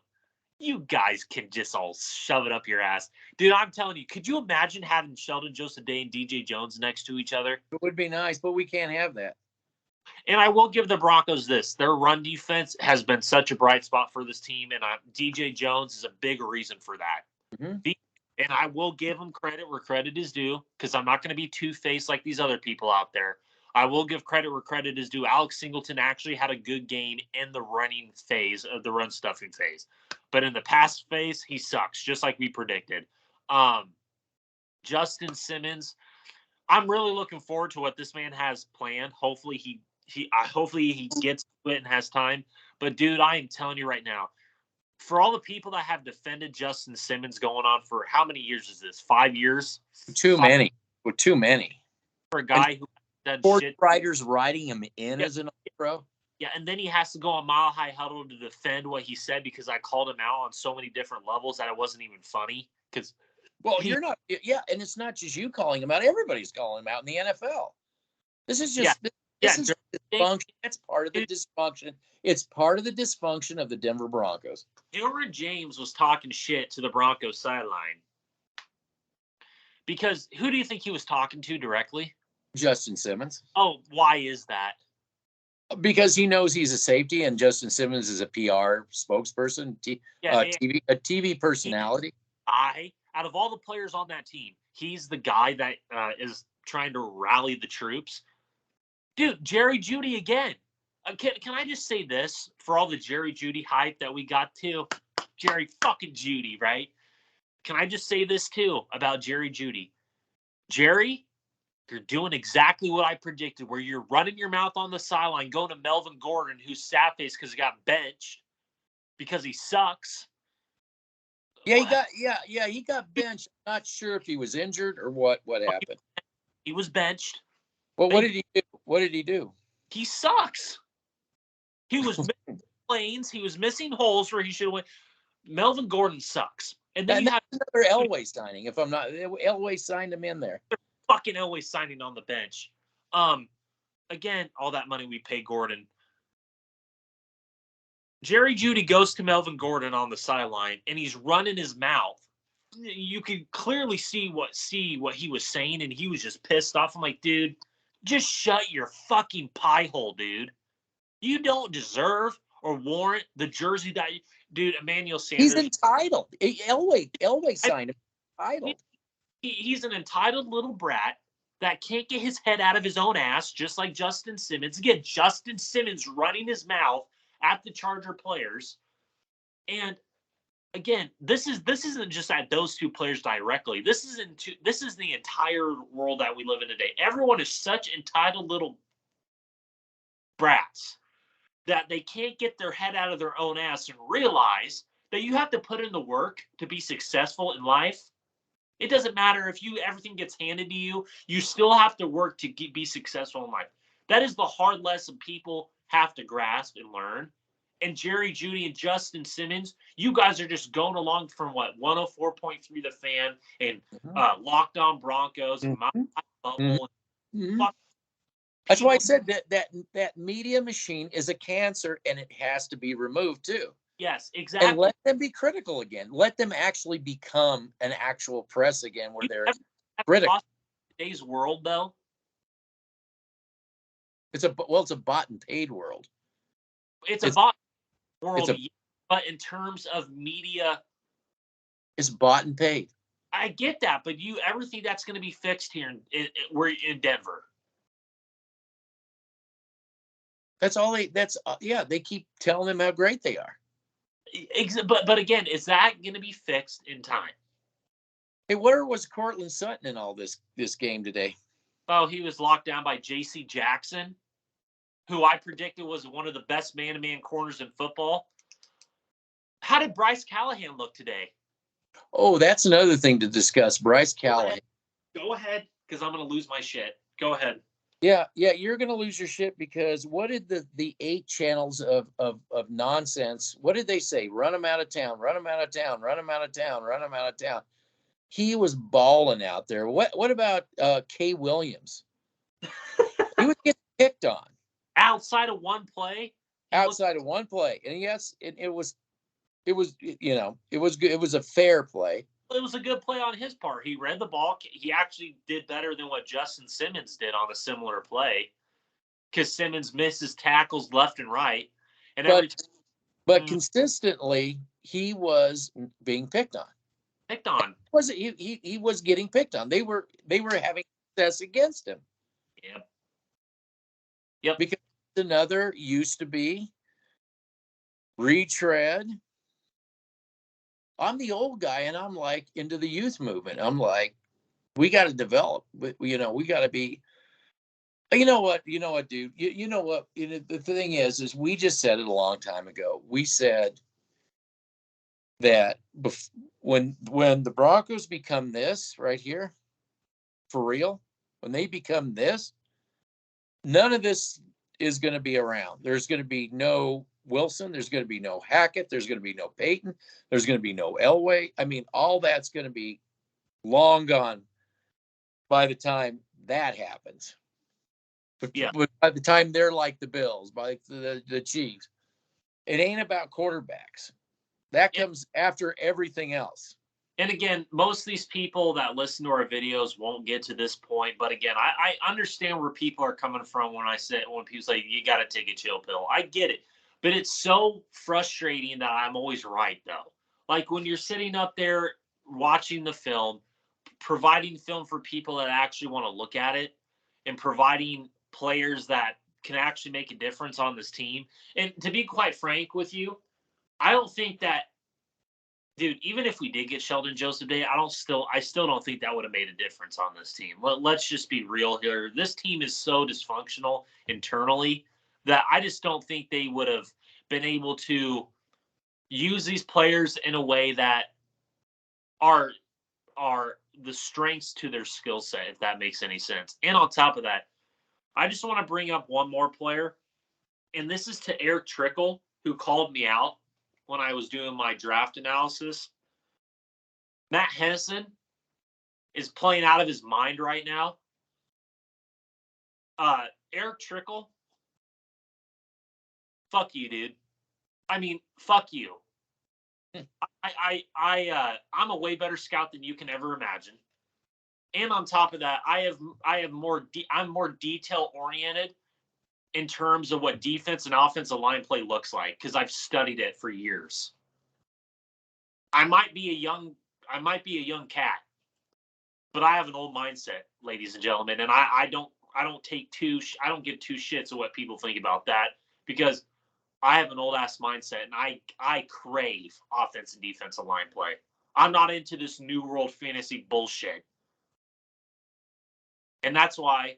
You guys can just all shove it up your ass. Dude, I'm telling you, could you imagine having Sheldon Joseph Day and DJ Jones next to each other? It would be nice, but we can't have that. And I will give the Broncos this. Their run defense has been such a bright spot for this team, and DJ Jones is a big reason for that. Mm-hmm. And I will give him credit where credit is due, because I'm not going to be two-faced like these other people out there. I will give credit where credit is due. Alex Singleton actually had a good game in the running phase of the run stuffing phase. But in the pass phase, he sucks, just like we predicted. Justin Simmons, I'm really looking forward to what this man has planned. Hopefully he gets to it and has time. But dude, I am telling you right now, for all the people that have defended Justin Simmons going on for how many years is this? 5 years? Too many. For a guy who done sports shit. writers writing him in as an pro. Yeah, and then he has to go on Mile High Huddle to defend what he said because I called him out on so many different levels that it wasn't even funny. You're not. Yeah, and it's not just you calling him out. Everybody's calling him out in the NFL. This is just this is dysfunction. That's part of the dysfunction. It's part of the dysfunction of the Denver Broncos. Edgerrin James was talking shit to the Broncos sideline. Because who do you think he was talking to directly? Justin Simmons. Oh, why is that? Because he knows he's a safety, and Justin Simmons is a PR spokesperson, a TV personality. Out of all the players on that team, he's the guy that is trying to rally the troops. Dude, Jerry Jeudy again. Can I just say this for all the Jerry Jeudy hype that we got to? Jerry fucking Jeudy, right? Can I just say this too about Jerry Jeudy? Jerry, you're doing exactly what I predicted, where you're running your mouth on the sideline, going to Melvin Gordon, who's sad-faced because he got benched because he sucks. Yeah, he got benched. I'm not sure if he was injured or what happened. He was benched. Well, what did he do? What did he do? He sucks. He was missing lanes. He was missing holes where he should have went. Melvin Gordon sucks. And then you have another Elway signing. If I'm not, Elway signed him in there. Fucking Elway signing on the bench. Again, all that money we pay Gordon. Jerry Jeudy goes to Melvin Gordon on the sideline, and he's running his mouth. You could clearly see what he was saying, and he was just pissed off. I'm like, dude, just shut your fucking pie hole, dude. You don't deserve or warrant the jersey that dude, Emmanuel Sanders. He's entitled. Elway signed him. Entitled. He's an entitled little brat that can't get his head out of his own ass, just like Justin Simmons. Again, Justin Simmons running his mouth at the Charger players. And again, this isn't just at those two players directly. This is the entire world that we live in today. Everyone is such entitled little brats that they can't get their head out of their own ass and realize that you have to put in the work to be successful in life. It doesn't matter if everything gets handed to you. You still have to work to be successful in life. That is the hard lesson people have to grasp and learn. And Jerry Jeudy and Justin Simmons, you guys are just going along from 104.3 The Fan and Locked On Broncos and my bubble. That's why I said that media machine is a cancer, and it has to be removed too. Yes, exactly. And let them be critical again. Let them actually become an actual press again, where they're critical. Today's world, though, it's a bought and paid world. It's a bought world, but in terms of media, it's bought and paid. I get that, but you ever think that's going to be fixed here? We're in Denver. That's all they keep telling them how great they are. But again, is that going to be fixed in time? Hey, where was Cortland Sutton in all this game today? Oh, he was locked down by J.C. Jackson, who I predicted was one of the best man-to-man corners in football. How did Bryce Callahan look today? Oh, that's another thing to discuss. Bryce Callahan. Go ahead, because I'm going to lose my shit. Go ahead. Yeah, you're gonna lose your shit because what did the 8 channels of nonsense? What did they say? Run them out of town, run them out of town, run them out of town, run them out of town. He was balling out there. What about Kay Williams? He was getting picked on Outside of one play, outside of one play, and yes, it was it was it was good. It was a fair play. it was a good play on his part. He read the ball. He actually did better than what Justin Simmons did on a similar play, because Simmons misses tackles left and right, and every But time but consistently he was being picked on. picked on. Was he was getting picked on. They were having success against him. Yep. Yep. Because another used to be retread. I'm the old guy, and I'm like into the youth movement. I'm like, we got to develop. We got to be. You know what, dude. You know what. The thing is we just said it a long time ago. We said that when the Broncos become this right here, for real, when they become this, none of this is going to be around. There's going to be no Wilson. There's going to be no Hackett. There's going to be no Peyton. There's going to be no Elway. I mean, all that's going to be long gone by the time that happens. But, Yeah. but by the time they're like the Bills, by the Chiefs, it ain't about quarterbacks. That comes after everything else. And again, most of these people that listen to our videos won't get to this point. But again, I understand where people are coming from when people say you got to take a chill pill. I get it. But it's so frustrating that I'm always right, though. Like when you're sitting up there watching the film, providing film for people that actually want to look at it, and providing players that can actually make a difference on this team. And to be quite frank with you, I don't think that, dude, even if we did get Sheldon Joseph Day, I still don't think that would have made a difference on this team. Let's just be real here. This team is so dysfunctional internally that I just don't think they would have been able to use these players in a way that are the strengths to their skill set, if that makes any sense. And on top of that, I just want to bring up one more player, and this is to Eric Trickle, who called me out when I was doing my draft analysis. Matt Hennessy is playing out of his mind right now. Eric Trickle, fuck you, dude. I mean, fuck you. I'm a way better scout than you can ever imagine. And on top of that, I'm more detail oriented in terms of what defense and offensive line play looks like, because I've studied it for years. I might be a young cat, but I have an old mindset, ladies and gentlemen, and I don't give two shits of what people think about that, because I have an old ass mindset, and I crave offense and defensive line play. I'm not into this new world fantasy bullshit. And that's why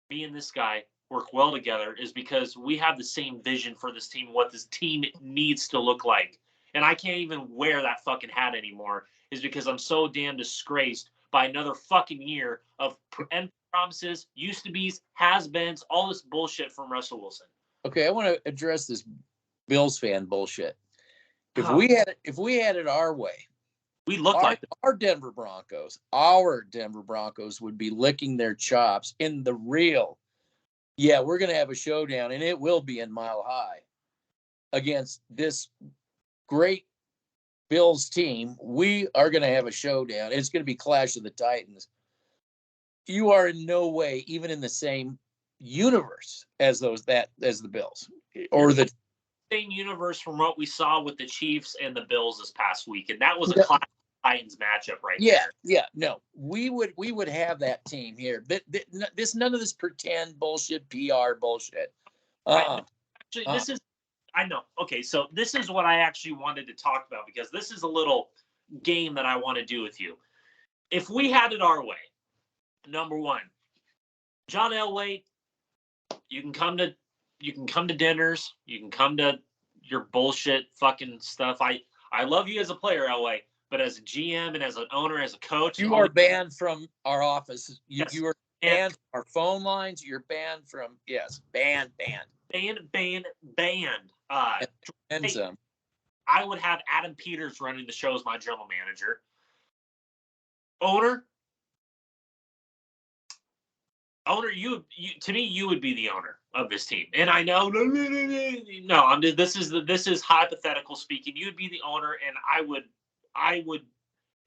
me and this guy work well together, is because we have the same vision for this team, what this team needs to look like. And I can't even wear that fucking hat anymore, is because I'm so damn disgraced by another fucking year of empty promises, used to be's, has-beens, all this bullshit from Russell Wilson. Okay, I want to address this Bills fan bullshit. If we had it our way, we look like our Denver Broncos would be licking their chops in the real. Yeah, we're going to have a showdown, and it will be in Mile High against this great Bills team. We are going to have a showdown. It's going to be Clash of the Titans. You are in no way even in the same universe as the Bills or the same universe from what we saw with the Chiefs and the Bills this past week, and that was a Clash of Titans matchup right there. Yeah, no, we would have that team here. This none of this pretend bullshit, PR bullshit. Actually, this is, I know. Okay, so this is what I actually wanted to talk about, because this is a little game that I want to do with you. If we had it our way, number one, John Elway, you can come to dinners, you can come to your bullshit fucking stuff. I love you as a player, Elway, but as a GM and as an owner, as a coach, you are banned from our office. Yes. You are And banned from our phone lines. You're banned from, yes, banned. banned. And Hey, some. I would have Adam Peters running the show as my general manager. Owner, you to me, you would be the owner of this team. And I know, no, I'm just, this is hypothetical speaking. You'd be the owner, and I would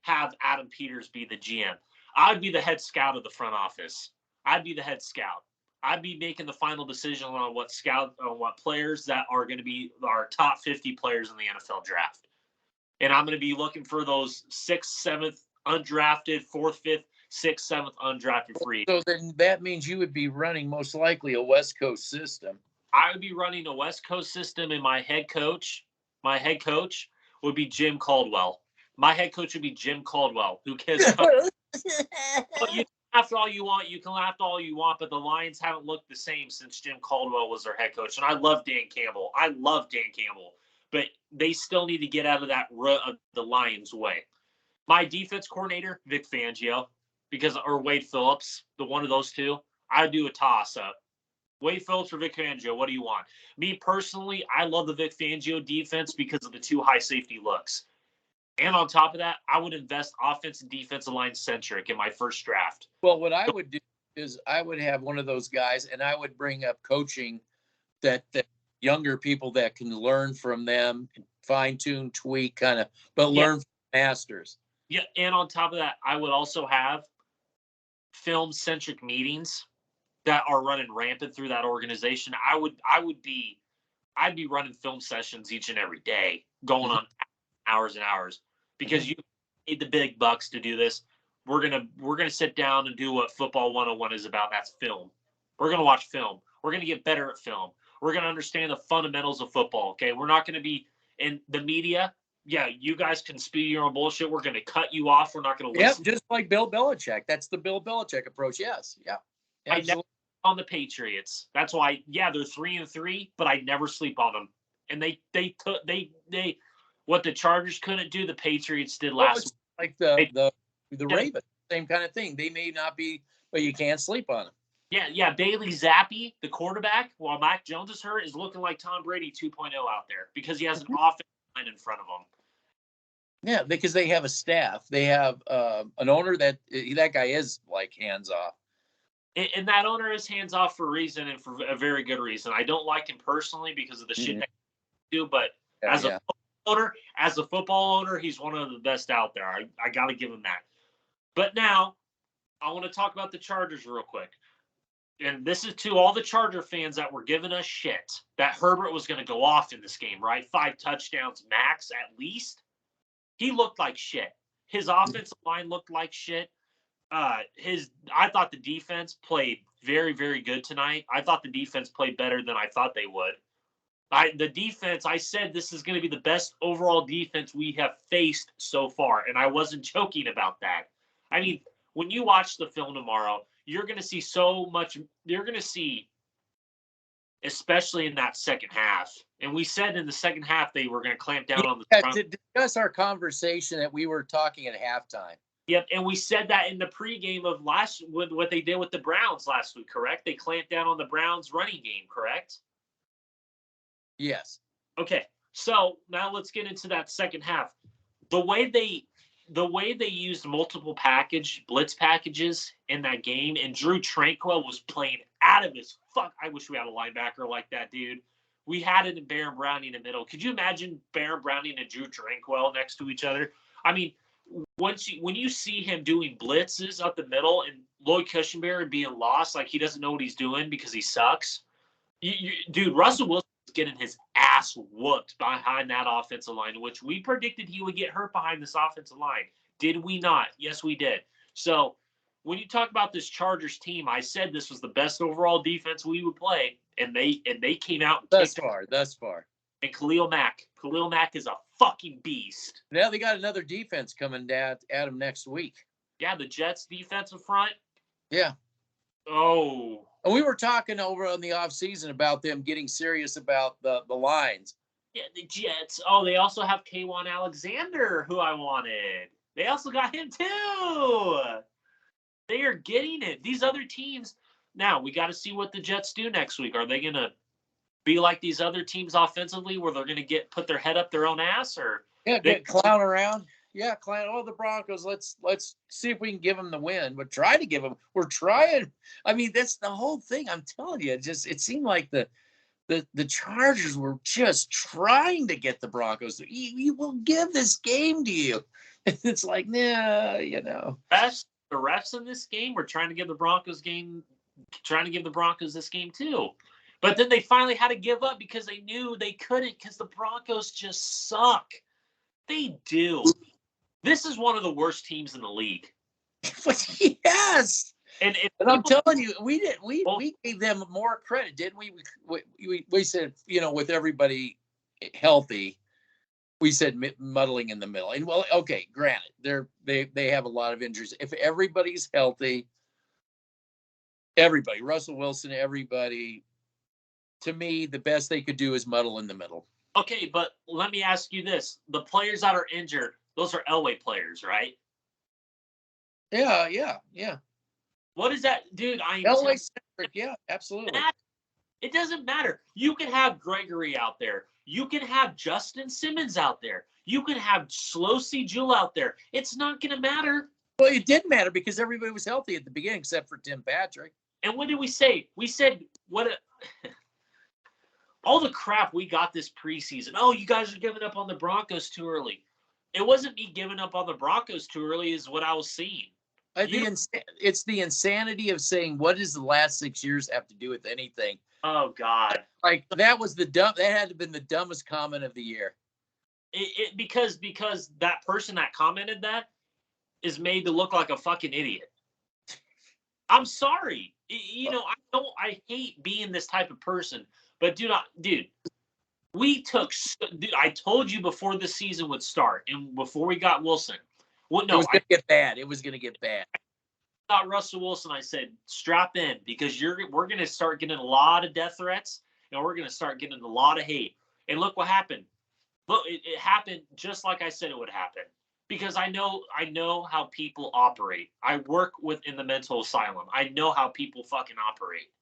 have Adam Peters be the GM. I'd be the head scout of the front office. I'd be the head scout. I'd be making the final decision on what players that are going to be our top 50 players in the NFL draft. And I'm going to be looking for those 6th, 7th undrafted, 4th, 5th, 6th, 7th undrafted free. So then that means you would be running most likely a West Coast system. I would be running a West Coast system, and my head coach would be Jim Caldwell. My head coach would be Jim Caldwell, who cares. You can laugh all you want, but the Lions haven't looked the same since Jim Caldwell was their head coach. And I love Dan Campbell. But they still need to get out of that rut of the Lions' way. My defense coordinator, Vic Fangio, or Wade Phillips, the one of those two. I would do a toss-up. Wade Phillips or Vic Fangio, what do you want? Me personally, I love the Vic Fangio defense because of the 2 high safety looks. And on top of that, I would invest offense and defensive line centric in my first draft. Well, what I would do is I would have one of those guys, and I would bring up coaching that younger people that can learn from them, fine tune, tweak, kind of, but learn from masters. Yeah, and on top of that, I would also have film centric meetings that are running rampant through that organization. I'd be running film sessions each and every day, going on hours and hours, because you need the big bucks to do this. We're gonna sit down and do what Football 101 is about. That's film. We're gonna watch film. We're gonna get better at film. We're gonna understand the fundamentals of football. Okay, we're not gonna be in the media. Yeah, you guys can spew your own bullshit. We're gonna cut you off. We're not gonna listen. Yep, just like Bill Belichick. That's the Bill Belichick approach. Yes, yeah. I never on the Patriots. That's why, yeah, they're 3-3, but I never sleep on them. And they what the Chargers couldn't do, the Patriots did last week. Like the Ravens, same kind of thing. They may not be, but you can't sleep on them. Yeah. Bailey Zappi, the quarterback, while Mac Jones is hurt, is looking like Tom Brady 2.0 out there because he has an offensive line in front of him. Yeah, because they have a staff. They have an owner that guy is like hands off. And that owner is hands off for a reason, and for a very good reason. I don't like him personally because of the shit that he do, but as a football owner, he's one of the best out there. I got to give him that. But now, I want to talk about the Chargers real quick. And this is to all the Charger fans that were giving us shit that Herbert was going to go off in this game, right? 5 touchdowns max at least. He looked like shit. His offensive line looked like shit. I thought the defense played very, very good tonight. I thought the defense played better than I thought they would. I said this is going to be the best overall defense we have faced so far, and I wasn't joking about that. I mean, when you watch the film tomorrow, you're going to see so much. You're going to see, especially in that second half. And we said in the second half they were going to clamp down on the front. To discuss our conversation that we were talking at halftime. Yep, and we said that in the pregame of what they did with the Browns last week, correct? They clamped down on the Browns running game, correct? Yes. Okay, so now let's get into that second half. The way they used multiple blitz packages in that game, and Drew Tranquil was playing out of his fuck. I wish we had a linebacker like that, dude. We had it in Baron Browning in the middle. Could you imagine Baron Browning and Drew Tranquil next to each other? I mean, when you see him doing blitzes up the middle and Lloyd Cushenberry being lost, like he doesn't know what he's doing because he sucks. Dude, Russell Wilson is getting his ass whooped behind that offensive line, which we predicted he would get hurt behind this offensive line. Did we not? Yes, we did. So when you talk about this Chargers team, I said this was the best overall defense we would play, and they came out thus far. And Khalil Mack is a fucking beast. Now they got another defense coming at him next week. Yeah, the Jets defensive front. Yeah. Oh. And we were talking over on the offseason about them getting serious about the lines. Yeah, the Jets. Oh, they also have K'Wan Alexander, who I wanted. They also got him too. They are getting it. These other teams. Now we got to see what the Jets do next week. Are they going to be like these other teams offensively, where they're going to put their head up their own ass, or get clown around? Yeah, clown. Oh, the Broncos. Let's see if we can give them the win. But try to give them. We're trying. I mean, that's the whole thing. I'm telling you. It seemed like the Chargers were just trying to get the Broncos. We will give this game to you. It's like, nah, The refs in this game were trying to give the Broncos this game too. But then they finally had to give up because they knew they couldn't, because the Broncos just suck. They do. This is one of the worst teams in the league. Yes. And I'm telling you, we gave them more credit, didn't we? We said, with everybody healthy, we said muddling in the middle. And well, okay, granted, they have a lot of injuries. If everybody's healthy, everybody, Russell Wilson, everybody, to me, the best they could do is muddle in the middle. Okay, but let me ask you this: the players that are injured, those are Elway players, right? Yeah. What is that, dude? Elway centric, yeah, absolutely. It doesn't matter. You can have Gregory out there. You can have Justin Simmons out there. You can have Slow C. Jewell out there. It's not going to matter. Well, it did matter because everybody was healthy at the beginning except for Tim Patrick. And what did we say? We said all the crap we got this preseason. Oh, you guys are giving up on the Broncos too early. It wasn't me giving up on the Broncos too early, is what I was seeing. It's the insanity of saying, what does the last 6 years have to do with anything? Oh, God. Like, that had to have been the dumbest comment of the year. Because that person that commented that is made to look like a fucking idiot. I'm sorry. I hate being this type of person, but dude, I told you before the season would start and before we got Wilson. Well, no, it was going to get bad. It was going to get bad. Got Russell Wilson. I said, strap in, because we're going to start getting a lot of death threats, and we're going to start getting a lot of hate. And look what happened. Look, it happened just like I said it would happen, because I know how people operate. I work in the mental asylum. I know how people fucking operate.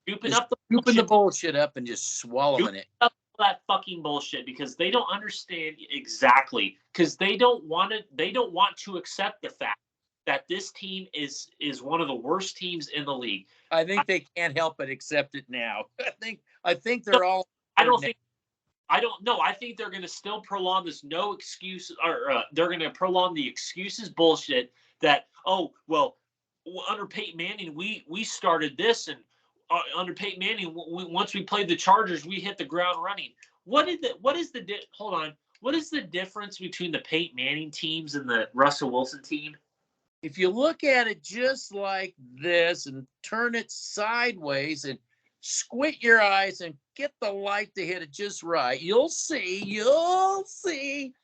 Scooping the bullshit up and just swallowing it. That fucking bullshit, because they don't understand exactly, because they don't want to accept the fact that this team is one of the worst teams in the league. I think they can't help but accept it now. I think they're all. I don't know. I think they're going to still prolong this no excuse, or they're going to prolong the excuses bullshit that, oh, well, under Peyton Manning we started this, and under Peyton Manning, once we played the Chargers, we hit the ground running. What is the difference between the Peyton Manning teams and the Russell Wilson team? If you look at it just like this and turn it sideways and squint your eyes and get the light to hit it just right, you'll see.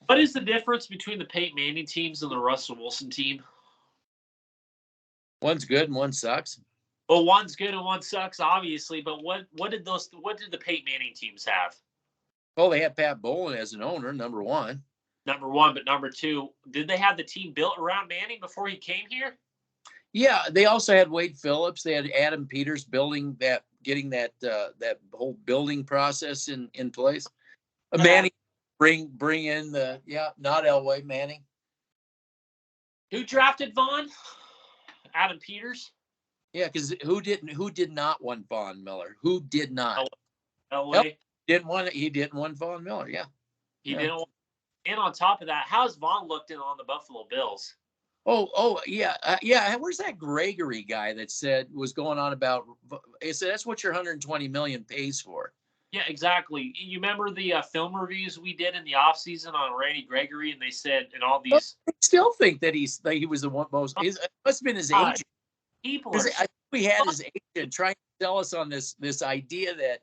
What is the difference between the Peyton Manning teams and the Russell Wilson team? One's good and one sucks. Well, one's good and one sucks, obviously. But what did the Peyton Manning teams have? Well, they had Pat Bowlen as an owner, number one. But number two, did they have the team built around Manning before he came here? Yeah, they also had Wade Phillips. They had Adam Peters getting that whole building process in place. Manning bring in not Elway, Manning. Who drafted Vaughn? Adam Peters. Yeah, because who did not want Von Miller? Who did not? Elway He didn't want Von Miller. Yeah, he didn't want. And on top of that, how's Vaughn looked in on the Buffalo Bills? Oh yeah. Where's that Gregory guy that was going on about? He said that's what your $120 million pays for. Yeah, exactly. You remember the film reviews we did in the offseason on Randy Gregory, and they said, and all these. I still think that he was the one most. It must have been his agent. I think we had his agent trying to sell us on this idea that,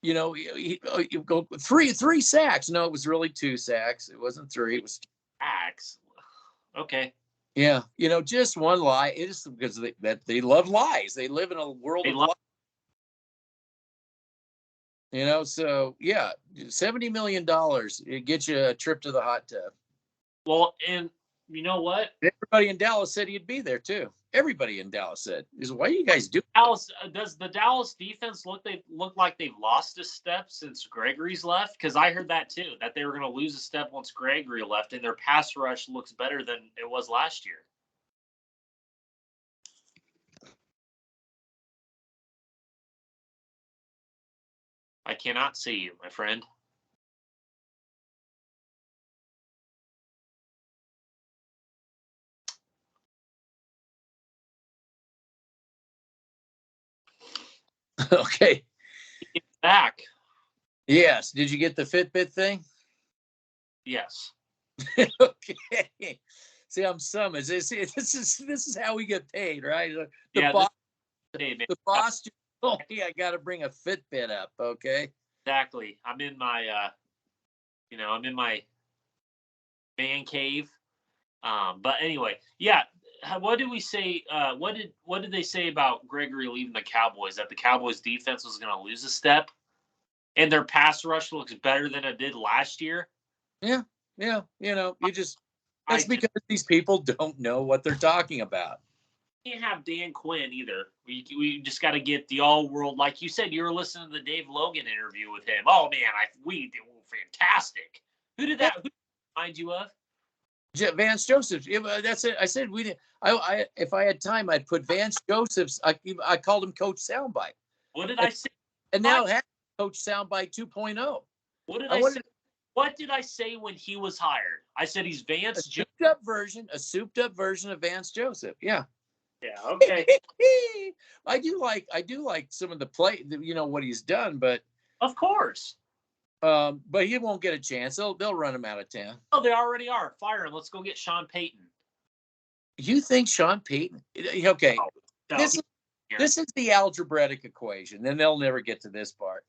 you go three sacks. No, it was really 2 sacks. It wasn't 3. It was sacks. Okay. Yeah, just one lie. It is because they love lies. They live in a world of lies. So yeah, $70 million. It gets you a trip to the hot tub. Well, and You know what? Everybody in Dallas said he'd be there too. Everybody in Dallas said, "Why are you guys doing?" Does the Dallas defense look like they've lost a step since Gregory's left? Because I heard that too, that they were going to lose a step once Gregory left, and their pass rush looks better than it was last year. I cannot see you, my friend. Okay. Get back. Yes. Did you get the Fitbit thing? Yes. Okay. See, I'm some. This is how we get paid, right? The boss just told me I got to bring a Fitbit up. Okay. Exactly. I'm in my, I'm in my man cave. But anyway, yeah. What did we say? What did they say about Gregory leaving the Cowboys? That the Cowboys defense was going to lose a step, and their pass rush looks better than it did last year. Yeah. That's because these people don't know what they're talking about. Can't have Dan Quinn either. We just got to get the all world, like you said. You were listening to the Dave Logan interview with him. Oh man, we did fantastic. Who did that? Who remind you of? Vance Josephs. That's it. I said we didn't. If I had time, I'd put Vance Josephs. I called him Coach Soundbite. What did I say? And now Coach Soundbite 2.0. What did I say? What did I say when he was hired? I said he's Vance. A souped up version of Vance Joseph. Yeah. Yeah. Okay. I do like some of the play. What he's done, but of course. But he won't get a chance. They'll run him out of town. Oh, they already are. Fire him. Let's go get Sean Payton. You think Sean Payton? Okay. No, this is the algebraic equation, and they'll never get to this part.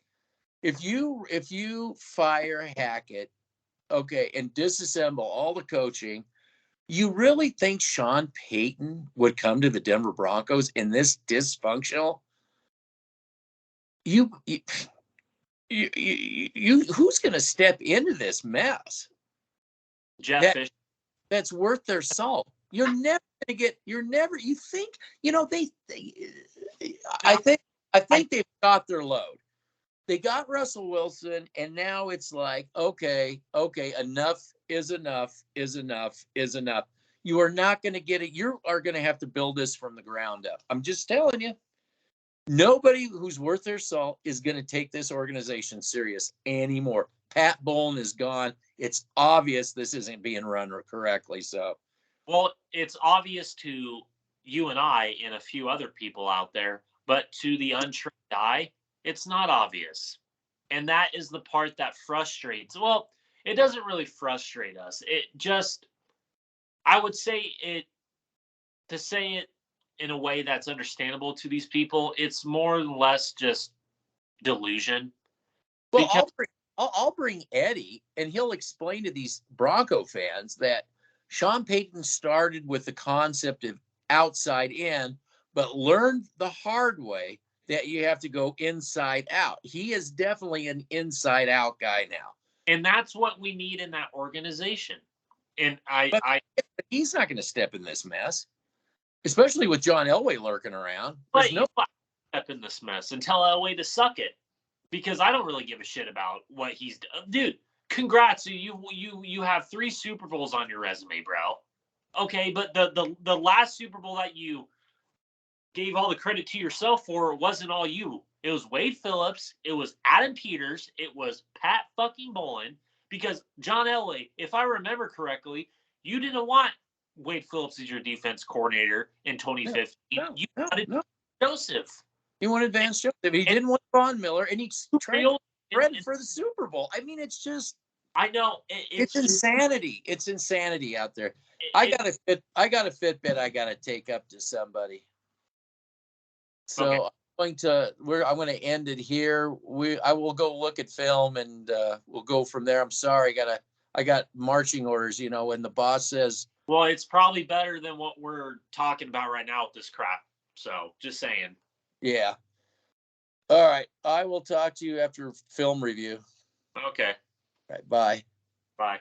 If you fire Hackett, okay, and disassemble all the coaching, you really think Sean Payton would come to the Denver Broncos in this dysfunctional? You who's going to step into this mess? Jeff Fisher. That's worth their salt. You're never going to get. You think I think they've got their load. They got Russell Wilson, and now it's like, okay, enough is enough. You are not going to get it. You are going to have to build this from the ground up. I'm just telling you. Nobody who's worth their salt is going to take this organization serious anymore. Pat Bowlen is gone. It's obvious this isn't being run correctly. So, well, it's obvious to you and I and a few other people out there, but to the untrained eye, it's not obvious. And that is the part that frustrates. Well, it doesn't really frustrate us. It just, I would say it, to say it in a way that's understandable to these people, it's more or less just delusion. Well, I'll bring Eddie, and he'll explain to these Bronco fans that Sean Payton started with the concept of outside in, but learned the hard way that you have to go inside out. He is definitely an inside out guy now. And that's what we need in that organization. And but he's not going to step in this mess, especially with John Elway lurking around. There's no step in this mess and tell Elway to suck it, because I don't really give a shit about what he's done. Dude, congrats. You have 3 Super Bowls on your resume, bro. Okay, but the last Super Bowl that you gave all the credit to yourself for wasn't all you. It was Wade Phillips. It was Adam Peters. It was Pat fucking Bowlen. Because John Elway, if I remember correctly, you didn't want Wade Phillips as your defense coordinator in 2015. You wanted Joseph. He wanted Vance Joseph. He didn't want Von Miller, and he's ready for the Super Bowl. I mean, it's just. I know it's insanity. It's insanity out there. I got a Fitbit. I got to take up to somebody. So okay. I'm going to end it here. I will go look at film, and we'll go from there. I'm sorry. I got marching orders, when the boss says. Well, it's probably better than what we're talking about right now with this crap. So just saying. Yeah. All right. I will talk to you after film review. Okay. All right. Bye. Bye.